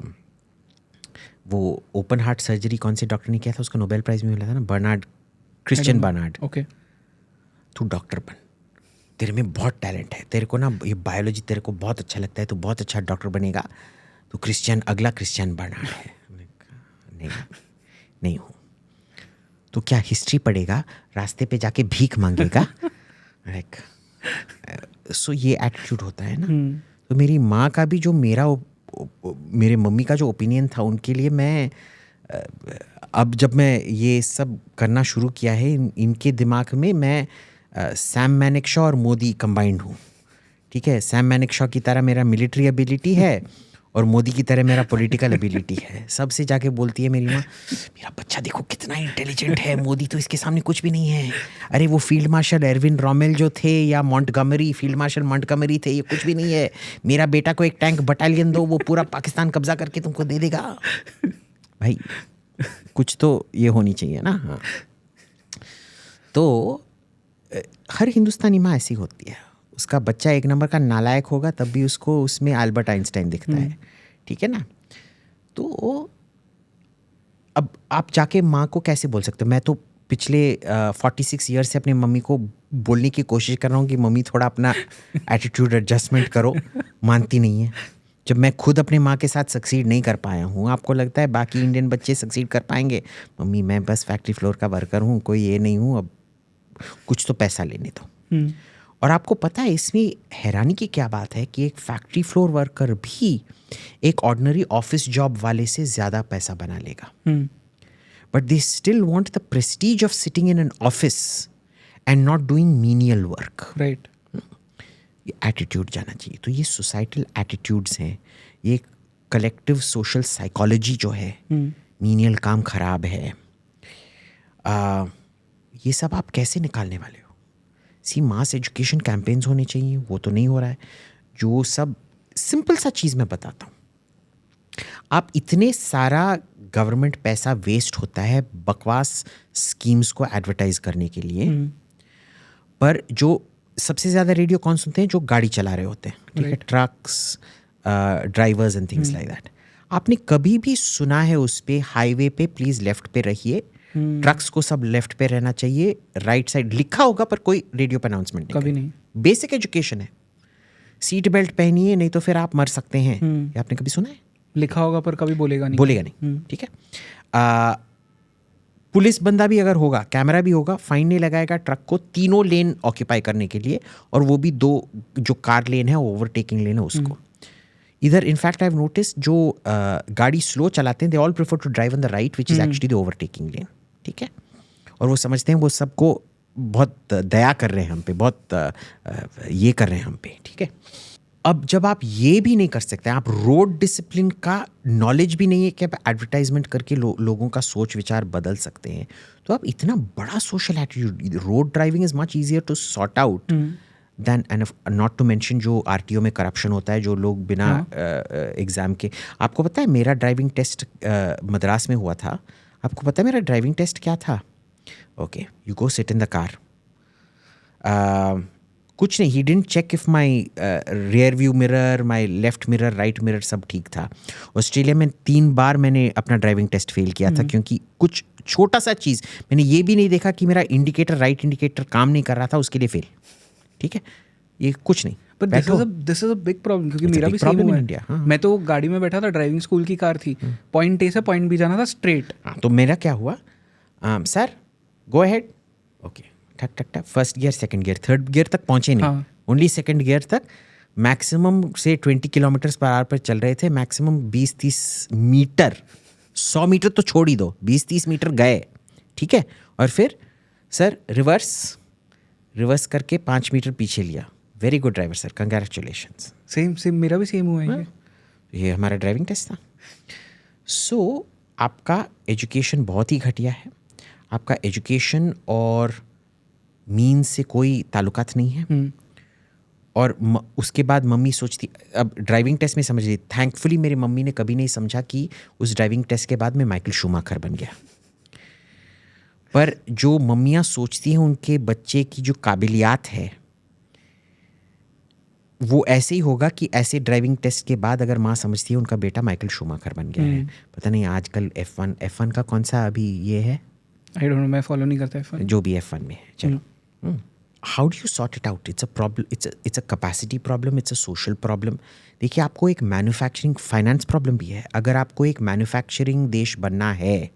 ओपन हार्ट सर्जरी कौन से डॉक्टर ने किया था, उसका नोबेल प्राइज़ भी मिला था ना, क्रिश्चियन बर्नार्ड। ओके, तू डॉक्टर बन, तेरे में बहुत टैलेंट है, तेरे को ना ये बायोलॉजी तेरे को बहुत अच्छा लगता है, तो बहुत अच्छा डॉक्टर बनेगा, तो अगला क्रिश्चियन बर्नार्ड है। नहीं हूँ। तो क्या हिस्ट्री पढ़ेगा, रास्ते पे जाके भीख मांगेगा? लाइक सो ये एटीट्यूड होता है ना। तो मेरी माँ का भी जो मेरे मम्मी का जो ओपिनियन था, उनके लिए मैं अब जब मैं ये सब करना शुरू किया है, इनके दिमाग में मैं सैम मैनेकशॉ और मोदी कंबाइंड हूँ, ठीक है। सैम मैनेकशॉ की तरह मेरा मिलिट्री एबिलिटी है और मोदी की तरह मेरा पॉलिटिकल एबिलिटी है। सबसे जाके बोलती है मेरी माँ, मेरा बच्चा देखो कितना इंटेलिजेंट है, मोदी तो इसके सामने कुछ भी नहीं है। अरे वो फील्ड मार्शल एरविन रोमेल जो थे, या फील्ड मार्शल मॉन्टगमरी थे, ये कुछ भी नहीं है। मेरा बेटा को एक टैंक बटालियन दो, वो पूरा पाकिस्तान कब्जा करके तुमको दे देगा। भाई कुछ तो ये होनी चाहिए ना। हाँ, तो हर हिंदुस्तानी माँ ऐसी होती है। उसका बच्चा एक नंबर का नालायक होगा, तब भी उसको उसमें अल्बर्ट आइंस्टाइन दिखता है, ठीक है ना। तो अब आप जाके माँ को कैसे बोल सकते हो? मैं तो पिछले 46 ईयर से अपनी मम्मी को बोलने की कोशिश कर रहा हूँ कि मम्मी थोड़ा अपना एटीट्यूड एडजस्टमेंट करो, मानती नहीं है। जब मैं खुद अपने माँ के साथ सक्सीड नहीं कर पाया हूँ, आपको लगता है बाकी इंडियन बच्चे सक्सीड कर पाएंगे? मम्मी मैं बस फैक्ट्री फ्लोर का वर्कर हूँ, कोई ये नहीं हूँ, अब कुछ तो पैसा लेने दो। और आपको पता है इसमें हैरानी की क्या बात है कि एक फैक्ट्री फ्लोर वर्कर भी एक ऑर्डिनरी ऑफिस जॉब वाले से ज़्यादा पैसा बना लेगा, but they still want the Prestige of sitting in an office and not doing menial work. Right, ये एटीट्यूड जाना चाहिए। तो ये सोसाइटल एटीट्यूड्स हैं, ये कलेक्टिव सोशल साइकोलॉजी जो है, मीनियल काम खराब है, ये सब आप कैसे निकालने वाले हो? मास एजुकेशन कैंपेन्स होने चाहिए, वो तो नहीं हो रहा है। जो सब सिंपल सा चीज़ मैं बताता हूँ, आप इतने सारा गवर्नमेंट पैसा वेस्ट होता है बकवास स्कीम्स को एडवर्टाइज करने के लिए, पर जो सबसे ज़्यादा रेडियो कौन सुनते हैं? जो गाड़ी चला रहे होते हैं, ठीक है, trucks, drivers and things like that. आपने कभी भी सुना है उस पे हाईवे पे प्लीज़ लेफ्ट पे रहिए, ट्रक्स को सब लेफ्ट पे रहना चाहिए, राइट साइड लिखा होगा पर कोई रेडियो पे अनाउंसमेंट कभी नहीं। बेसिक एजुकेशन है, सीट बेल्ट पहनिए नहीं तो फिर आप मर सकते हैं। ये आपने कभी सुना है? लिखा होगा पर कभी बोलेगा नहीं। ठीक है। पुलिस बंदा भी अगर होगा, कैमरा भी होगा, फाइन नहीं लगाएगा ट्रक को 3 लेन ऑक्यूपाई करने के लिए, और वो भी 2 जो कार लेन है, ओवरटेकिंग लेन है उसको। इधर इनफैक्ट आई हैव नोटिस जो गाड़ी स्लो चलाते हैं, they all prefer to drive on the right which is actually the overtaking lane, ठीक है। और वो समझते हैं वो सबको बहुत दया कर रहे हैं हम पे, बहुत ये कर रहे हैं हम पे, ठीक है। अब जब आप ये भी नहीं कर सकते, आप रोड डिसिप्लिन का नॉलेज भी नहीं है कि आप एडवर्टाइजमेंट करके लोगों का सोच विचार बदल सकते हैं, तो आप इतना बड़ा social attitude, road driving is much easier to sort out then, and not to mention जो आरटीओ में करप्शन होता है, जो लोग बिना एग्ज़ाम के। आपको पता है मेरा ड्राइविंग टेस्ट मद्रास में हुआ था। आपको पता है मेरा ड्राइविंग टेस्ट क्या था? Okay, you go sit in the car, कुछ नहीं, he didn't check if my rear view mirror, my left mirror, right mirror सब ठीक था। ऑस्ट्रेलिया में 3 बार मैंने अपना ड्राइविंग टेस्ट फेल किया था, क्योंकि कुछ छोटा सा चीज़ मैंने ये भी नहीं देखा कि मेरा इंडिकेटर, राइट इंडिकेटर काम नहीं कर रहा था, उसके लिए फेल, ठीक है। ये कुछ नहीं, But this is a big problem, क्योंकि मेरा भी सेम हुआ है। मैं तो गाड़ी में बैठा था, ड्राइविंग स्कूल की कार थी, पॉइंट ए से पॉइंट बी जाना था स्ट्रेट। तो मेरा क्या हुआ, सर गो अहेड, ओके, ठक ठक ठक, first gear, second gear, third gear तक पहुंचे नहीं, ओनली सेकंड गियर तक। मैक्सिमम से 20 किलोमीटर पर आवर पर चल रहे थे, मैक्सिमम 20-30 मीटर, 100 मीटर तो छोड़ ही दो, 20-30 मीटर गए, ठीक है। और फिर सर रिवर्स करके 5 मीटर पीछे लिया। Very good driver sir, congratulations. Same मेरा भी सेम हुआ है। ये हमारा ड्राइविंग टेस्ट था। सो आपका एजुकेशन बहुत ही घटिया है, आपका एजुकेशन और मीन से कोई ताल्लुकात नहीं है। और उसके बाद मम्मी सोचती, अब ड्राइविंग टेस्ट में समझ ली, थैंकफुली मेरी मम्मी ने कभी नहीं समझा कि उस ड्राइविंग टेस्ट के बाद मैं माइकल शूमाकर बन गया। पर जो मम्मियाँ सोचती हैं उनके बच्चे की जो काबिलियत है वो ऐसे ही होगा कि ऐसे ड्राइविंग टेस्ट के बाद अगर माँ समझती है उनका बेटा माइकल शूमाकर बन गया है। पता नहीं आजकल F1 का कौन सा अभी ये है, आई डोंट नो, मैं फॉलो नहीं करता F1। जो भी F1 में है, चलो। How do you sort it out? It's a problem, it's a capacity problem, it's a social problem. देखिए, आपको एक मैन्युफैक्चरिंग फाइनेंस प्रॉब्लम भी है। अगर आपको एक मैन्युफैक्चरिंग देश बनना है,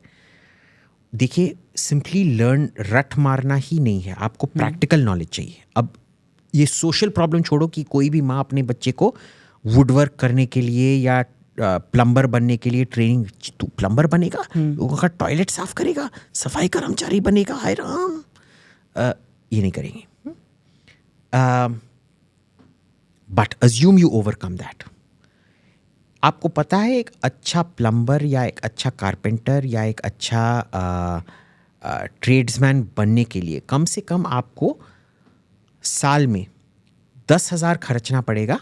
देखिए सिंपली लर्न, रट मारना ही नहीं है, आपको प्रैक्टिकल नॉलेज चाहिए। अब ये सोशल प्रॉब्लम छोड़ो कि कोई भी माँ अपने बच्चे को वुडवर्क करने के लिए या प्लम्बर बनने के लिए ट्रेनिंग, तू प्लम्बर बनेगा, लोगों का टॉयलेट साफ करेगा, सफाई कर्मचारी बनेगा, हाय राम, ये नहीं करेंगे। But assume you overcome that. आपको पता है एक अच्छा प्लम्बर या एक अच्छा कारपेंटर या एक अच्छा ट्रेड्समैन बनने के लिए कम से कम आपको साल में 10,000 खर्चना पड़ेगा।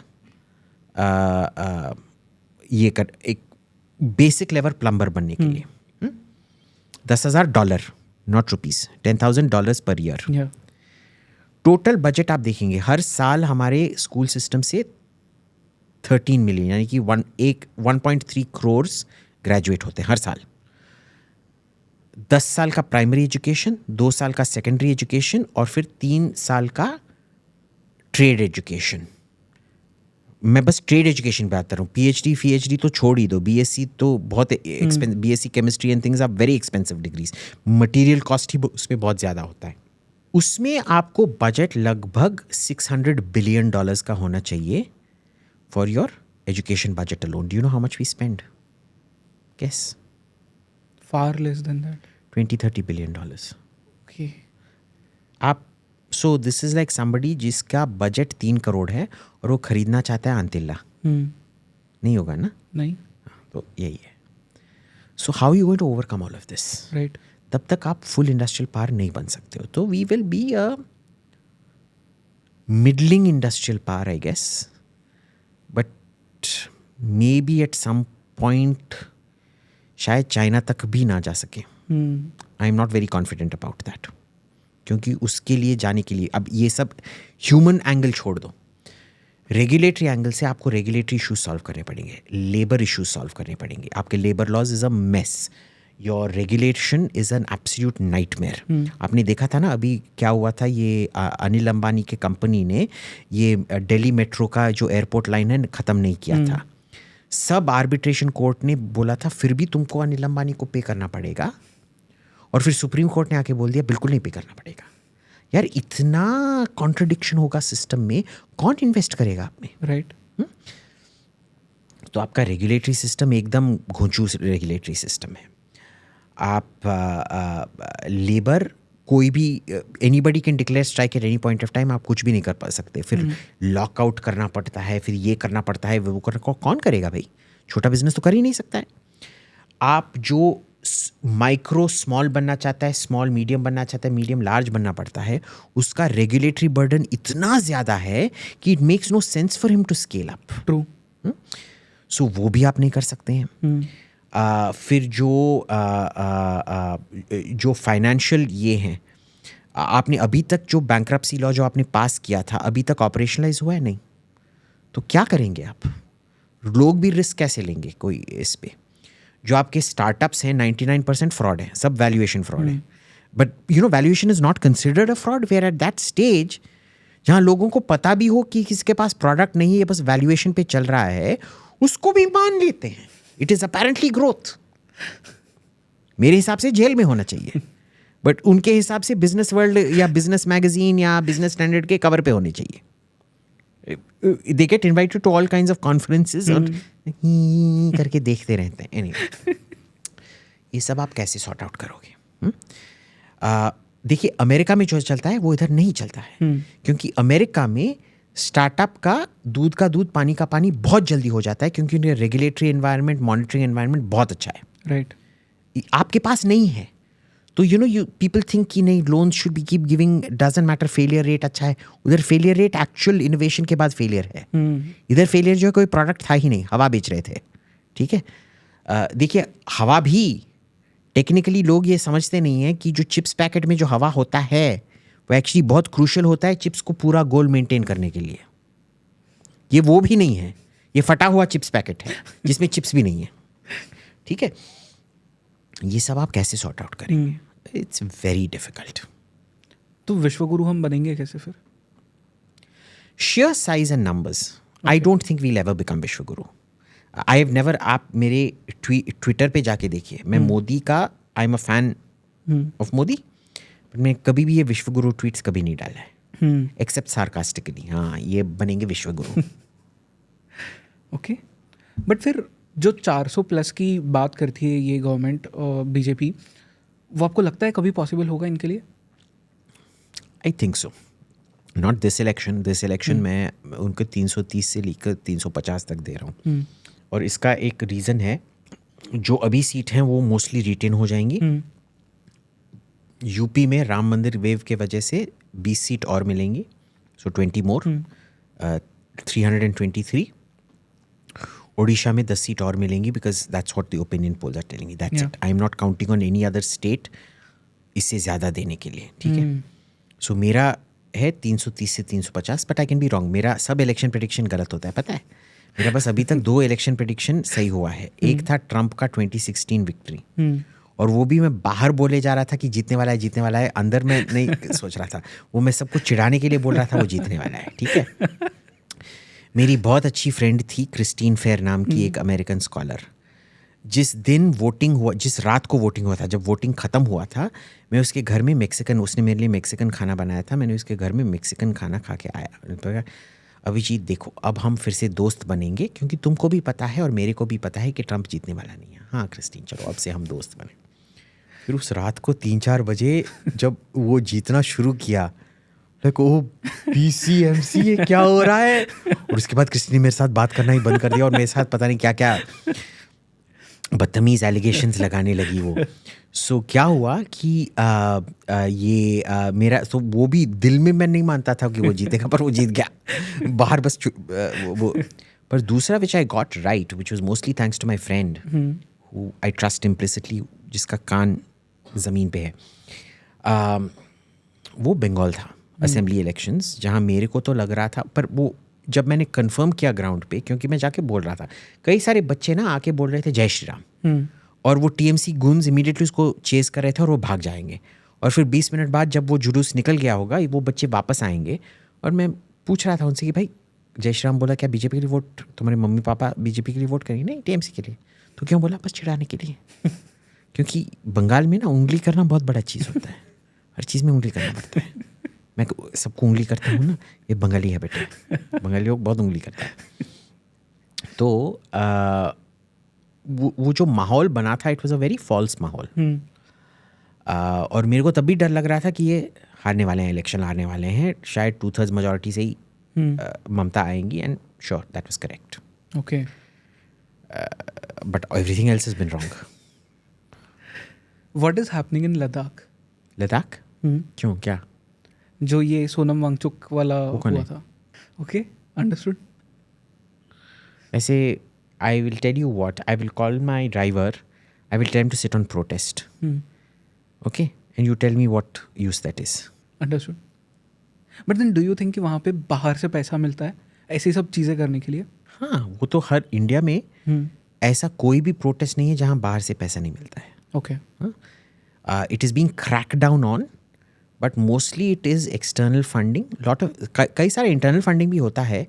ये कर एक बेसिक लेवल प्लम्बर बनने के लिए $10,000, not rupees, $10,000 per year. Total budget आप देखेंगे हर साल हमारे स्कूल सिस्टम से 13 मिलियन यानी कि 1.3 करोड़ ग्रेजुएट होते हैं हर साल। 10 साल का प्राइमरी एजुकेशन, 2 साल का सेकेंडरी एजुकेशन और फिर 3 साल का ट्रेड एजुकेशन। मैं बस ट्रेड एजुकेशन पे आता हूँ, PhD तो छोड़ ही दो, BSc तो बहुत expensive, BSc chemistry and things are very expensive degrees, material cost ही उसमें बहुत ज़्यादा होता है। उसमें आपको बजट लगभग $600 बिलियन का होना चाहिए for your education budget alone. Do you know how much we spend? Guess. Far less than that, 20-30 billion dollars. Okay. आप so this is like somebody जिसका बजट 3 करोड़ है और वो खरीदना चाहता है अंतिल्ला। नहीं होगा ना? नहीं। तो यही है। So how you going to overcome all of this? Right. तब तक आप फुल इंडस्ट्रियल पावर नहीं बन सकते हो। तो we will be a middling industrial power I guess, but maybe at some point शायद चाइना तक भी ना जा सके। I am not very confident about that, क्योंकि उसके लिए जाने के लिए अब ये सब ह्यूमन एंगल छोड़ दो, रेगुलेटरी एंगल से आपको रेगुलेटरी इशूज सॉल्व करने पड़ेंगे, लेबर इशूज सॉल्व करने पड़ेंगे। आपके labour laws is a mess, your regulation is an absolute nightmare. आपने देखा था ना अभी क्या हुआ था, ये अनिल अंबानी के कंपनी ने ये दिल्ली मेट्रो का जो एयरपोर्ट लाइन है ख़त्म नहीं किया था। सब आर्बिट्रेशन कोर्ट ने बोला था फिर भी तुमको अनिल अंबानी को पे करना पड़ेगा, और फिर सुप्रीम कोर्ट ने आके बोल दिया बिल्कुल नहीं पे करना पड़ेगा। यार इतना कॉन्ट्रडिक्शन होगा सिस्टम में, कौन इन्वेस्ट करेगा आप में? राइट। तो आपका रेगुलेटरी सिस्टम एकदम घोंचू रेगुलेटरी सिस्टम है। आप लेबर कोई भी anybody can declare strike at any point of time, आप कुछ भी नहीं कर पा सकते। फिर लॉकआउट करना पड़ता है, फिर ये करना पड़ता है, वो करना, कौन करेगा भाई? छोटा बिजनेस तो कर ही नहीं सकता है। आप जो माइक्रो स्मॉल बनना चाहता है, स्मॉल मीडियम बनना चाहता है, मीडियम लार्ज बनना पड़ता है, उसका रेगुलेटरी बर्डन इतना ज़्यादा है कि it makes no sense for him to scale up. True. So वो भी आप नहीं कर सकते हैं। फिर जो फाइनेंशियल ये हैं, आपने अभी तक जो बैंक्रप्सी लॉ जो आपने पास किया था अभी तक ऑपरेशनलाइज हुआ है नहीं, तो क्या करेंगे आप? लोग भी रिस्क कैसे लेंगे कोई इस पे? जो आपके स्टार्टअप्स हैं 99% फ्रॉड है, सब वैल्यूएशन फ्रॉड है। But you know valuation is not considered a fraud, where at that stage जहाँ लोगों को पता भी हो कि किसके पास प्रोडक्ट नहीं है, बस वैल्यूएशन पे चल रहा है, उसको भी मान लेते हैं। It is apparently growth. मेरे हिसाब से जेल में होना चाहिए, बट उनके हिसाब से बिजनेस वर्ल्ड या बिजनेस मैगजीन या बिजनेस स्टैंडर्ड के कवर पे होने चाहिए। They get invited to all kinds of conferences और करके देखते रहते हैं। Anyway, ये सब आप कैसे सॉर्ट आउट करोगे? देखिए अमेरिका में जो चलता है वो इधर नहीं चलता है, क्योंकि अमेरिका में स्टार्टअप का दूध पानी का पानी बहुत जल्दी हो जाता है, क्योंकि उनका रेगुलेटरी एनवायरनमेंट, मॉनिटरिंग एनवायरनमेंट बहुत अच्छा है। राइट। आपके पास नहीं है तो यू पीपल थिंक कि नहीं loans should be keep giving, doesn't matter, failure rate अच्छा है। उधर फेलियर रेट एक्चुअल इनोवेशन के बाद फेलियर है। इधर फेलियर जो है कोई प्रोडक्ट था ही नहीं, हवा बेच रहे थे। ठीक है, देखिए हवा भी टेक्निकली लोग ये समझते नहीं है कि जो चिप्स पैकेट में जो हवा होता है वो एक्चुअली बहुत क्रूशियल होता है चिप्स को पूरा गोल मेंटेन करने के लिए। ये वो भी नहीं है, ये फटा हुआ चिप्स पैकेट है जिसमें चिप्स भी नहीं है। ठीक है, ये सब आप कैसे सॉर्ट आउट करेंगे? It's very difficult. तो विश्वगुरु हम बनेंगे कैसे फिर? Share size and numbers, I don't think we'll ever become विश्वगुरु। आई हैव नेवर, आप मेरे ट्विटर पे जाके देखिए, मैं मोदी का, I am a fan of Modi, but मैं कभी भी ये विश्वगुरु ट्वीट्स कभी नहीं डाला है, एक्सेप्ट सार्कास्टिकली। हाँ, ये बनेंगे विश्वगुरु। ओके, बट फिर जो 400 प्लस की बात करती है ये गवर्नमेंट और बीजेपी, वो आपको लगता है कभी पॉसिबल होगा इनके लिए? I think so, not this election. This election मैं उनको 330 से लेकर 350 तक दे रहा हूँ, और इसका एक रीज़न है, जो अभी सीट हैं वो मोस्टली रिटेन हो जाएंगी। यूपी में राम मंदिर वेव के वजह से 20 सीट और मिलेंगी, सो 20 मोर, 323। ओडिशा में 10 सीट और मिलेंगी, because that's what the opinion polls are telling me, that's it. I am not counting on any other state इससे ज़्यादा देने के लिए। ठीक है, सो मेरा है 330 से 350, but I can be wrong. मेरा सब इलेक्शन प्रेडिक्शन गलत होता है, पता है। मेरा बस अभी तक 2 इलेक्शन प्रेडिक्शन सही हुआ है। एक था ट्रंप का 2016 विक्ट्री, और वो भी मैं बाहर बोले जा रहा था कि जीतने वाला है, जीतने वाला है, अंदर में नहीं सोच रहा था, वो मैं सबको चिढ़ाने के लिए बोल रहा था वो जीतने वाला है। ठीक है, मेरी बहुत अच्छी फ्रेंड थी क्रिस्टीन फेयर नाम की, एक अमेरिकन स्कॉलर। जिस दिन वोटिंग हुआ, जिस रात को वोटिंग हुआ था, जब वोटिंग ख़त्म हुआ था, मैं उसके घर में मैक्सिकन, उसने मेरे लिए मैक्सिकन खाना बनाया था, मैंने उसके घर में मैक्सिकन खाना खा के आया। अभिजीत देखो, अब हम फिर से दोस्त बनेंगे, क्योंकि तुमको भी पता है और मेरे को भी पता है कि ट्रंप जीतने वाला नहीं है। हाँ क्रिस्टीन, चलो अब से हम दोस्त बने। फिर उस रात को 3-4 बजे जब वो जीतना शुरू किया, लाइक ओ PCMC ये क्या हो रहा है। और उसके बाद क्रिस्टीन ने मेरे साथ बात करना ही बंद कर दिया, और मेरे साथ पता नहीं क्या क्या बदतमीज एलिगेशंस लगाने लगी वो। सो क्या हुआ कि मेरा, तो वो भी दिल में मैं नहीं मानता था कि वो जीतेगा, पर वो जीत गया बाहर बस वो। पर दूसरा which I got right, which was mostly thanks to my friend who I trust implicitly, जिसका कान ज़मीन पे है, वो बंगाल था असेंबली इलेक्शंस, जहाँ मेरे को तो लग रहा था, पर वो जब मैंने कंफर्म किया ग्राउंड पे, क्योंकि मैं जाके बोल रहा था, कई सारे बच्चे ना आके बोल रहे थे जय श्री राम, और वो टीएमसी गुंज इमीडिएटली उसको चेस कर रहे थे और वो भाग जाएंगे, और फिर 20 मिनट बाद जब वो जुलूस निकल गया होगा वो बच्चे वापस आएंगे, और मैं पूछ रहा था उनसे कि भाई जय श्री राम बोला, क्या बीजेपी के लिए वोट, तुम्हारे मम्मी पापा बीजेपी के लिए वोट करेंगे? नहीं, टीएमसी के लिए। तो क्यों? बोला बस चिढ़ाने के लिए। क्योंकि बंगाल में ना उंगली करना बहुत बड़ा चीज़ होता है, हर चीज़ में उंगली करना पड़ता है। मैं सबको उंगली करता हूँ ना, ये बंगाली है बेटा, बंगाली लोग बहुत उंगली करते हैं। तो वो जो माहौल बना था, it was a very false माहौल। और मेरे को तब भी डर लग रहा था कि ये हारने वाले हैं, इलेक्शन हारने वाले हैं, शायद 2/3 मेजॉरिटी से ही ममता आएंगी, and sure that was correct. Okay, but everything else has been wrong. What is happening in Ladakh? Ladakh? क्यों, क्या? जो ये सोनम वांगचुक वाला कौन हुआ है? था। Okay, understood. वैसे I will tell you what, I will call my driver, I will tell him to sit on protest, okay, and you tell me what use that is. Understood. But then do you think कि वहाँ पे बाहर से पैसा मिलता है ऐसी सब चीज़ें करने के लिए? हाँ, वो तो हर इंडिया में ऐसा कोई भी प्रोटेस्ट नहीं है जहाँ बाहर से पैसा नहीं मिलता है। Okay, it is being crack down on, but mostly it is external funding. Lot of कई सारे इंटरनल फंडिंग भी होता है,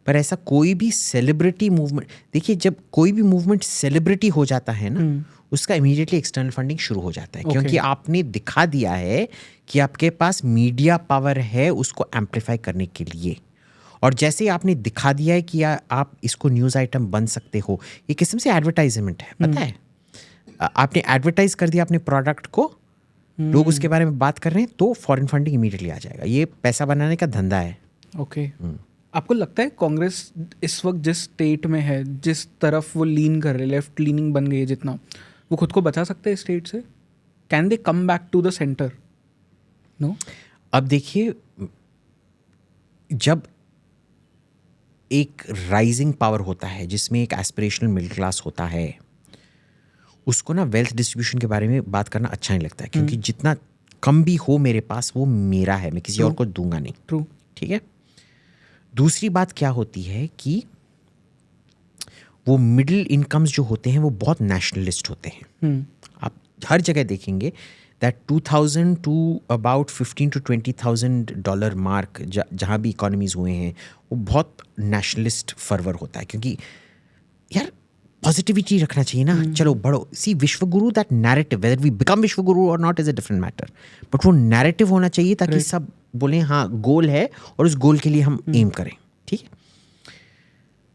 पर ऐसा कोई भी सेलिब्रिटी मूवमेंट, देखिए जब कोई भी मूवमेंट सेलिब्रिटी हो जाता है ना, उसका इमीडिएटली एक्सटर्नल फंडिंग शुरू हो जाता है, क्योंकि आपने दिखा दिया है कि आपके पास मीडिया पावर है उसको एम्पलीफाई करने के लिए। और जैसे ही आपने दिखा दिया है कि आप इसको न्यूज़ आइटम बन सकते हो, ये किस्म से एडवर्टाइजमेंट है, पता है? आपने एडवर्टाइज कर दिया अपने प्रोडक्ट को, लोग उसके बारे में बात कर रहे हैं, तो फॉरेन फंडिंग इमीडिएटली आ जाएगा। ये पैसा बनाने का धंधा है। ओके। आपको लगता है कांग्रेस इस वक्त जिस स्टेट में है, जिस तरफ वो लीन कर रहे है, लेफ्ट लीनिंग बन गई है जितना, वो खुद को बचा सकते हैं स्टेट से? Can they come back to the centre? No. अब देखिए, जब एक राइजिंग पावर होता है जिसमें एक एस्पिरेशनल मिडिल क्लास होता है, उसको ना वेल्थ डिस्ट्रीब्यूशन के बारे में बात करना अच्छा नहीं लगता है, क्योंकि जितना कम भी हो मेरे पास वो मेरा है, मैं किसी और को दूंगा नहीं। ट्रू। ठीक है। दूसरी बात क्या होती है कि वो मिडिल इनकम्स जो होते हैं वो बहुत नेशनलिस्ट होते हैं। आप हर जगह देखेंगे that 2000 to about 15 to 20,000 dollar mark जहाँ भी इकोनॉमीज हुए हैं, वो बहुत नेशनलिस्ट फर्वर होता है, क्योंकि यार पॉजिटिविटी रखना चाहिए ना। चलो बढ़ो, सी विश्वगुरु, that narrative, whether we become विश्वगुरु और not is a different matter, but वो नैरेटिव होना चाहिए ताकि सब बोलें हाँ गोल है और उस गोल के लिए हम एम करें। ठीक है।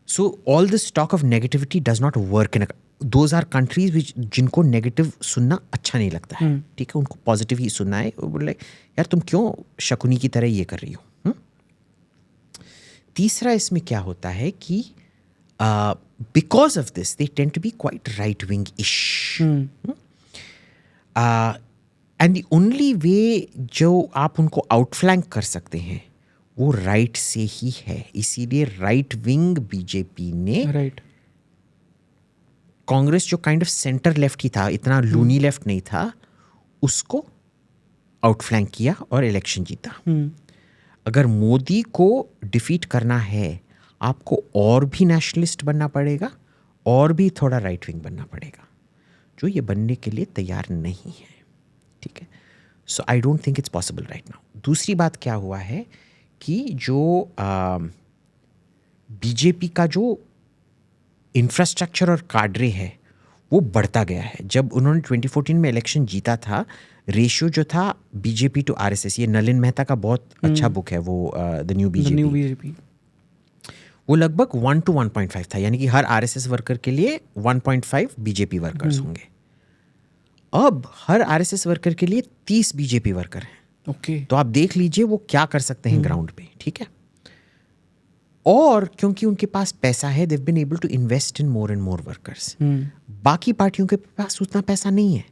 So all this talk of negativity does not work in, those are countries which जिनको नेगेटिव सुनना अच्छा नहीं लगता है। ठीक है, उनको पॉजिटिव ही सुनना है। वो बोले यार तुम क्यों शकुनी की तरह ये कर रही हो। तीसरा इसमें क्या होता है कि because of this they tend to be quite right wing ish, and the only way जो आप उनको आउटफ्लैंक कर सकते हैं वो राइट से ही है। इसीलिए राइट विंग बीजेपी ने राइट कांग्रेस जो काइंड ऑफ सेंटर लेफ्ट ही था, इतना लूनी लेफ्ट नहीं था, उसको आउटफ्लैंक किया और इलेक्शन जीता। अगर मोदी को डिफीट करना है, आपको और भी नेशनलिस्ट बनना पड़ेगा और भी थोड़ा राइट विंग बनना पड़ेगा, जो ये बनने के लिए तैयार नहीं है। ठीक है। So I don't think it's possible right now. दूसरी बात क्या हुआ है कि जो बीजेपी का जो इंफ्रास्ट्रक्चर और काडरे है वो बढ़ता गया है। जब उन्होंने 2014 में इलेक्शन जीता था, रेशियो जो था बीजेपी टू आरएसएस, ये नलिन मेहता का बहुत अच्छा बुक है वो, द न्यू बीजेपी, वो लगभग 1 to 1.5 था, यानी कि हर आरएसएस वर्कर के लिए 1.5 बीजेपी वर्कर्स होंगे। अब हर आरएसएस वर्कर के लिए 30 बीजेपी वर्कर हैं। ओके। तो आप देख लीजिए वो क्या कर सकते हैं ग्राउंड पे। ठीक है। और क्योंकि उनके पास पैसा है, they have been able to invest in more and more workers. बाकी पार्टियों के पास उतना पैसा नहीं है।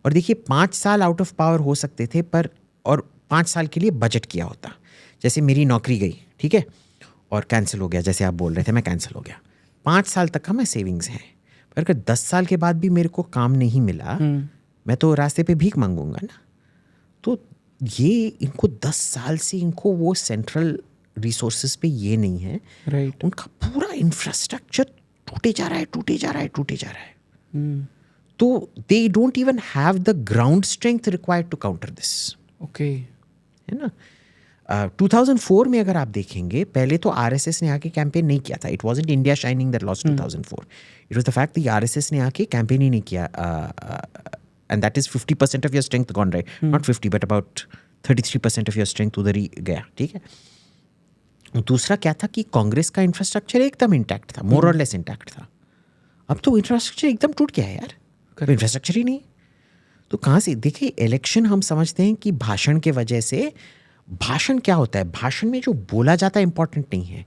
और देखिए 5 साल आउट ऑफ पावर हो सकते थे, पर और 5 साल के लिए बजट किया होता। जैसे मेरी नौकरी गई, ठीक है, और कैंसिल हो गया, जैसे आप बोल रहे थे, मैं कैंसिल हो गया, 5 साल तक का मैं सेविंग्स हैं, पर अगर 10 साल के बाद भी मेरे को काम नहीं मिला, मैं तो रास्ते पे भीख मांगूंगा ना। तो ये इनको 10 साल से इनको वो सेंट्रल रिसोर्सेज पे ये नहीं है, राइट। उनका पूरा इंफ्रास्ट्रक्चर टूटे जा रहा है। तो they don't even have the ground strength required to counter this. Okay, है ना। 2004 में अगर आप देखेंगे, पहले तो आरएसएस ने आके कैंपेन नहीं किया था। It wasn't India shining that lost 2004, it was the fact कि आरएसएस ने आके कैंपेन ही नहीं किया, and that is 50% of your strength gone, right, not 50 but about 33% of your strength उधर ही गया, ठीक है। दूसरा क्या था कि कांग्रेस का इंफ्रास्ट्रक्चर एकदम इंटैक्ट था, मोर और लेस इंटैक्ट था। अब तो इंफ्रास्ट्रक्चर एकदम टूट गया है यार, इंफ्रास्ट्रक्चर ही नहीं। तो कहाँ से, देखिए इलेक्शन हम समझते हैं कि भाषण के वजह से, भाषण क्या होता है, भाषण में जो बोला जाता है इंपॉर्टेंट नहीं है,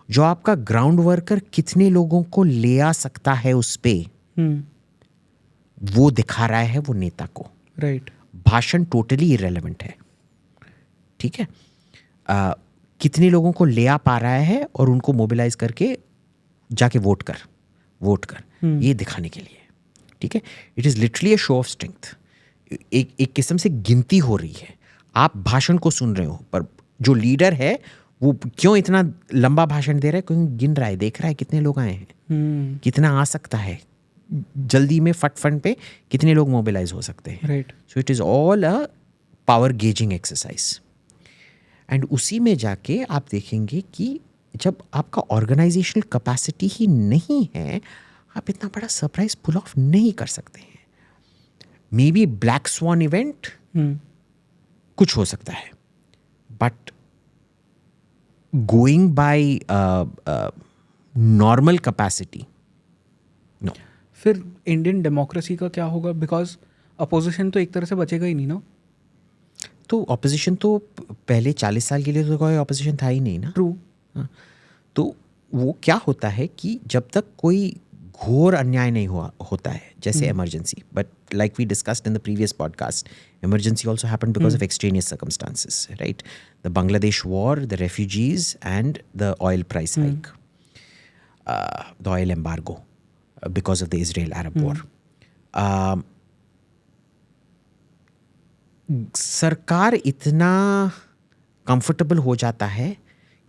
जो आपका ग्राउंड वर्कर कितने लोगों को ले आ सकता है उस पे, वो दिखा रहा है वो नेता को, राइट। भाषण टोटली इरेलेवेंट है, ठीक है। कितने लोगों को ले आ पा रहा है और उनको मोबिलाइज करके जाके वोट कर, ये दिखाने के लिए, ठीक है। It is literally a show off strength. एक किस्म से गिनती हो रही है, आप भाषण को सुन रहे हो, पर जो लीडर है वो क्यों इतना लंबा भाषण दे रहा है, क्योंकि गिन रहा है, देख रहा है कितने लोग आए हैं, कितना आ सकता है, जल्दी में फट पे कितने लोग मोबिलाइज हो सकते हैं, right. So it is all a power gauging exercise. And उसी में जाके आप देखेंगे कि जब आपका ऑर्गेनाइजेशनल कैपेसिटी ही नहीं है, आप इतना बड़ा सरप्राइज पुल ऑफ नहीं कर सकते हैं। Maybe black swan event कुछ हो सकता है, but going by normal capacity no. फिर इंडियन डेमोक्रेसी का क्या होगा, बिकॉज अपोजिशन तो एक तरह से बचेगा ही नहीं ना। तो ऑपोजिशन तो पहले 40 साल के लिए तो कोई ऑपोजिशन था ही नहीं ना। ट्रू। तो वो क्या होता है कि जब तक कोई घोर अन्याय नहीं होता है, जैसे emergency, but like we discussed in the previous podcast, emergency also happened because of extraneous circumstances, right. The Bangladesh war, the refugees and the oil price hike, the oil embargo because of the Israel Arab war. सरकार इतना comfortable हो जाता है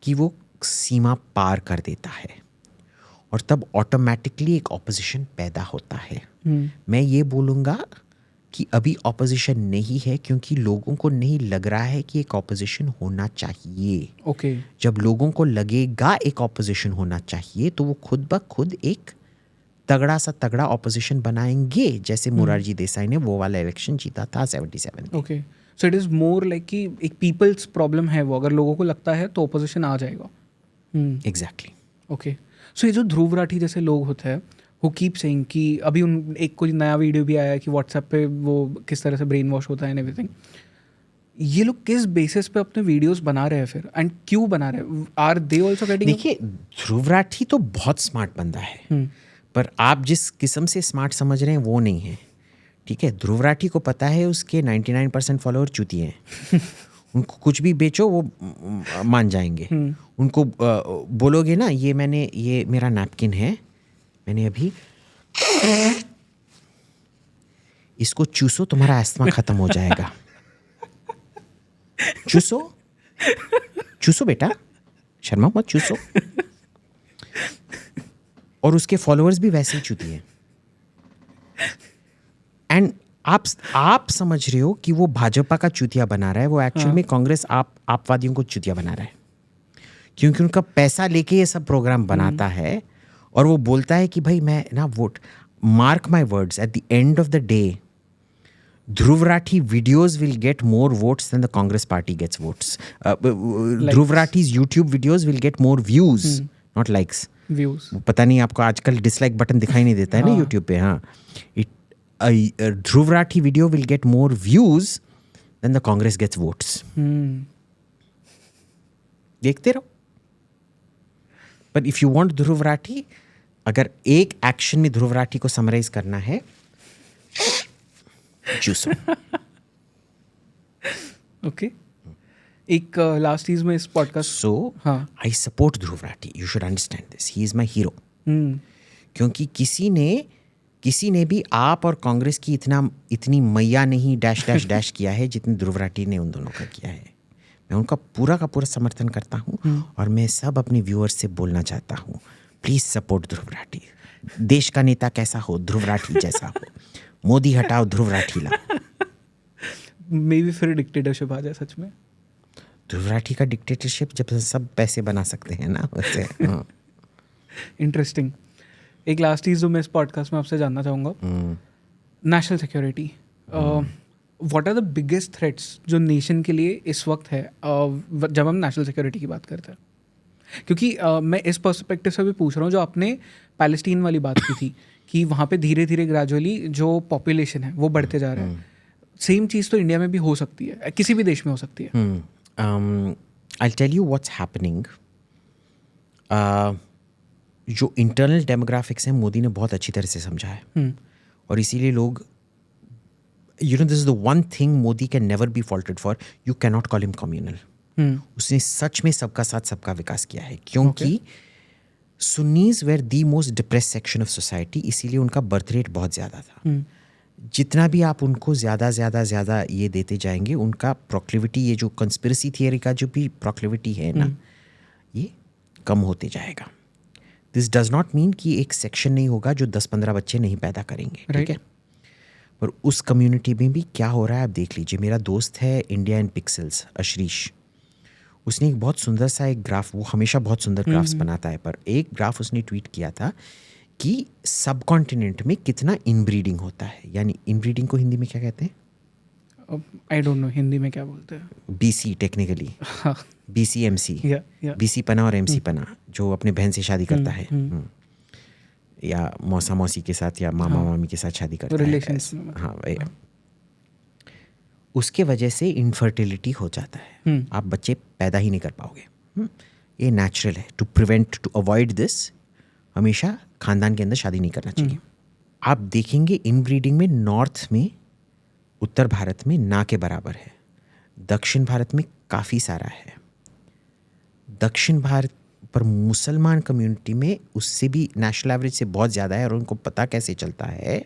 कि वो सीमा पार कर देता है, और तब ऑटोमेटिकली एक ऑपोजिशन पैदा होता है। मैं ये बोलूँगा कि अभी ऑपोजिशन नहीं है, क्योंकि लोगों को नहीं लग रहा है कि एक ऑपोजिशन होना चाहिए। ओके। जब लोगों को लगेगा एक ऑपोजिशन होना चाहिए, तो वो खुद ब खुद एक तगड़ा सा तगड़ा ऑपोजिशन बनाएंगे, जैसे मोरारजी देसाई ने वो वाला इलेक्शन जीता था 77 में। Okay, so it is more like कि एक पीपल्स प्रॉब्लम है वो, अगर लोगों को लगता है तो ऑपोजिशन आ जाएगा। एग्जैक्टली। ओके, सो ये जो ध्रुव राठी जैसे लोग होते हैं, वो कीप सेइंग कि अभी उन एक कोई नया वीडियो भी आया है कि व्हाट्सएप पे वो किस तरह से ब्रेन वॉश होता है एंड एवरीथिंग। ये लोग किस बेसिस पे अपने वीडियोस बना रहे हैं फिर, एंड क्यों बना रहे हैं? Are they also getting? देखिए, ध्रुव राठी तो बहुत स्मार्ट बंदा है, पर आप जिस किस्म से स्मार्ट समझ रहे हैं वो नहीं है, ठीक है। ध्रुव राठी को पता है उसके 99% फॉलोअर चूतिए हैं। उनको कुछ भी बेचो वो मान जाएंगे। उनको बोलोगे ना, ये मेरा नैपकिन है, मैंने अभी इसको चूसो, तुम्हारा अस्थमा खत्म हो जाएगा। चूसो बेटा, शर्मा मत, चूसो। और उसके फॉलोअर्स भी वैसे ही चूती हैं। एंड आप समझ रहे हो कि वो भाजपा का चूतिया बना रहा है, वो एक्चुअल में कांग्रेस आपवादियों को चूतिया बना रहा है, क्योंकि उनका पैसा लेके ये सब प्रोग्राम बनाता है। और वो बोलता है कि भाई मैं ना vote, mark my words, at the end of the day Dhruv Rathee videos will get more votes than the Congress party gets votes. Dhruv Rathi's YouTube videos will get more views, not likes. Views. पता नहीं आपको आजकल dislike button दिखाई नहीं देता है ना YouTube पे। हाँ, Dhruv Rathi video will get more views than the Congress gets votes. देखते रहो। But if you want Dhruv Rathi, अगर एक एक्शन में ध्रुव राठी को समराइज करना है, चूसो। ओके, एक लास्ट चीज में इस podcast, so I support Dhruv Rathee, you should understand this, he is my hero. क्योंकि किसी ने किसी ने भी आप और कांग्रेस की इतनी मैया नहीं डैश डैश डैश किया है जितनी ध्रुव राठी ने उन दोनों का किया है। मैं उनका पूरा का पूरा समर्थन करता हूँ और मैं सब अपने व्यूअर्स से बोलना चाहता हूँ, प्लीज़ सपोर्ट ध्रुव राठी। देश का नेता कैसा हो, ध्रुव राठी जैसा हो। मोदी हटाओ, ध्रुव राठी लाओ। मे भी फिर डिक्टेटरशिप आ जाए सच में। ध्रुव राठी का डिक्टेटरशिप जब सब पैसे बना सकते हैं ना वैसे। हाँ। इंटरेस्टिंग। एक लास्ट चीज़ जो मैं इस पॉडकास्ट में आपसे जानना चाहूँगा, national security. What are the biggest threats जो नेशन के लिए इस वक्त है जब हम नेशनल सिक्योरिटी की बात करते हैं? क्योंकि मैं इस पर्सपेक्टिव से भी पूछ रहा हूँ, जो आपने पैलेस्टीन वाली बात की थी कि वहाँ पे धीरे धीरे ग्रेजुअली जो पॉपुलेशन है वो बढ़ते जा रहा है, सेम चीज़ तो इंडिया में भी हो सकती है, किसी भी देश में हो सकती है। I'll tell you what's happening. जो इंटरनल डेमोग्राफिक्स हैं मोदी ने बहुत अच्छी तरह से समझा है और इसीलिए लोग, you know, this is the one thing Modi can never be faulted for. You cannot call him communal. उसने सच में सबका साथ सबका विकास किया है, क्योंकि Sunnis were the most depressed section of society, इसीलिए उनका बर्थ रेट बहुत ज़्यादा था। जितना भी आप उनको ज़्यादा ये देते जाएंगे, उनका प्रोक्लिविटी, ये जो कंस्पिरेसी थियरी का जो भी प्रोक्लिविटी है ना, ये कम होते जाएगा। दिस डज नॉट मीन कि एक सेक्शन नहीं होगा जो 10-15 बच्चे नहीं पैदा करेंगे, ठीक है? पर उस कम्युनिटी में भी क्या हो रहा है आप देख लीजिए। मेरा दोस्त है इंडिया इन पिक्सल्स, अशरीश, उसने एक बहुत सुंदर सा एक ग्राफ, वो हमेशा बहुत सुंदर ग्राफ्स बनाता है, पर एक ग्राफ उसने ट्वीट किया था कि सब कॉन्टिनेंट में कितना इनब्रीडिंग होता है। यानी इनब्रीडिंग को हिंदी में क्या कहते हैं? आई डोंट नो हिंदी में क्या बोलते हैं। BC technically, BC MC, BC पना और एमसी पना, जो अपने बहन से शादी करता है या मौसा मौसी के साथ या मामा मामी के साथ शादी करता है, हाँ, उसके वजह से इनफर्टिलिटी हो जाता है। आप बच्चे पैदा ही नहीं कर पाओगे। ये नेचुरल है। टू अवॉइड दिस हमेशा खानदान के अंदर शादी नहीं करना चाहिए। आप देखेंगे इनब्रीडिंग में नॉर्थ में, उत्तर भारत में ना के बराबर है, दक्षिण भारत में काफ़ी सारा है। दक्षिण भारत पर मुसलमान कम्युनिटी में उससे भी नेशनल एवरेज से बहुत ज़्यादा है, और उनको पता कैसे चलता है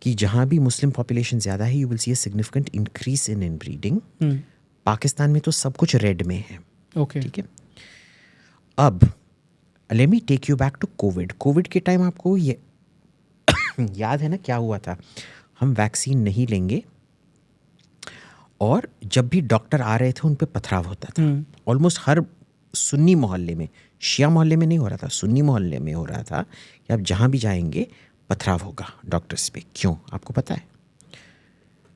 कि जहाँ भी मुस्लिम पॉपुलेशन ज़्यादा है, you will see a significant increase in inbreeding. Pakistan में तो सब कुछ रेड में है, ठीक है? अब let me take you back to Covid के टाइम आपको ये याद है ना क्या हुआ था? हम वैक्सीन नहीं लेंगे और जब भी डॉक्टर आ रहे थे उन पे पथराव होता था। ऑलमोस्ट हर सुन्नी मोहल्ले में, शिया मोहल्ले में नहीं हो रहा था, सुन्नी मोहल्ले में हो रहा था कि आप जहाँ भी जाएंगे पथराव होगा डॉक्टर्स पे। क्यों? आपको पता है?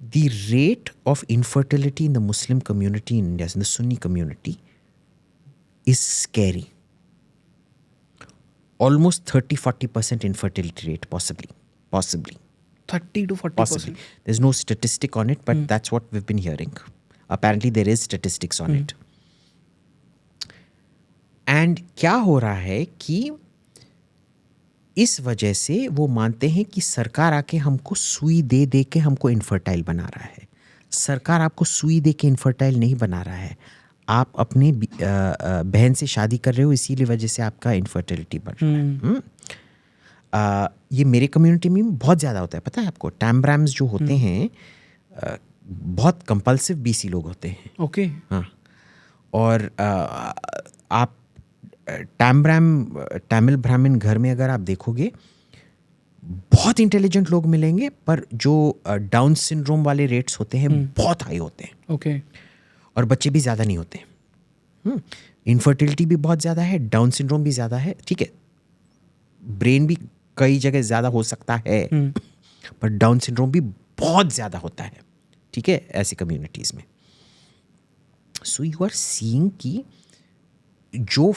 The rate of infertility in the Muslim community in India, in the Sunni community, is scary. Almost 30-40% infertility rate, possibly 30 to 40%. There's no statistic on it, but that's what we've been hearing. Apparently there is statistics on it. And क्या हो रहा है कि इस वजह से वो मानते हैं कि सरकार आके हमको सुई दे दे के हमको इनफर्टाइल बना रहा है। सरकार आपको सुई दे के इनफर्टाइल नहीं बना रहा है, आप अपने बहन से शादी कर रहे हो, इसीलिए वजह से आपका इनफर्टिलिटी बढ़ रहा है। ये मेरे कम्युनिटी में बहुत ज़्यादा होता है, पता है आपको? टैम्ब्राम्स जो होते हैं बहुत कंपल्सिव बीसी लोग होते हैं। ओके। हाँ, और आप तमिल ब्राह्मण घर में अगर आप देखोगे बहुत इंटेलिजेंट लोग मिलेंगे, पर जो डाउन सिंड्रोम वाले रेट्स होते हैं बहुत हाई होते हैं। ओके। और बच्चे भी ज़्यादा नहीं होते। इनफर्टिलिटी भी बहुत ज़्यादा है, डाउन सिंड्रोम भी ज़्यादा है, ठीक है? ब्रेन भी कई जगह ज़्यादा हो सकता है, पर डाउन सिंड्रोम भी बहुत ज़्यादा होता है, ठीक है, ऐसी कम्युनिटीज़ में। सो यू आर सीइंग कि जो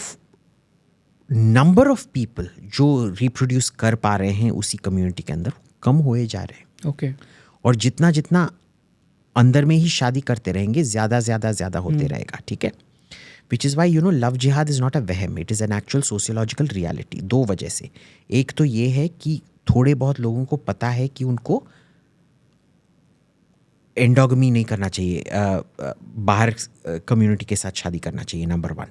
नंबर ऑफ पीपल जो रिप्रोड्यूस कर पा रहे हैं उसी कम्युनिटी के अंदर कम होए जा रहे हैं। ओके। और जितना जितना अंदर में ही शादी करते रहेंगे ज़्यादा होते रहेगा, ठीक है? विच इज़ वाई लव जिहाद इज़ नॉट अ वहम, it is an actual sociological reality. दो वजह से, एक तो ये है कि थोड़े बहुत लोगों को पता है कि उनको एंडोगमी नहीं करना चाहिए, बाहर कम्युनिटी के साथ शादी करना चाहिए, नंबर 1।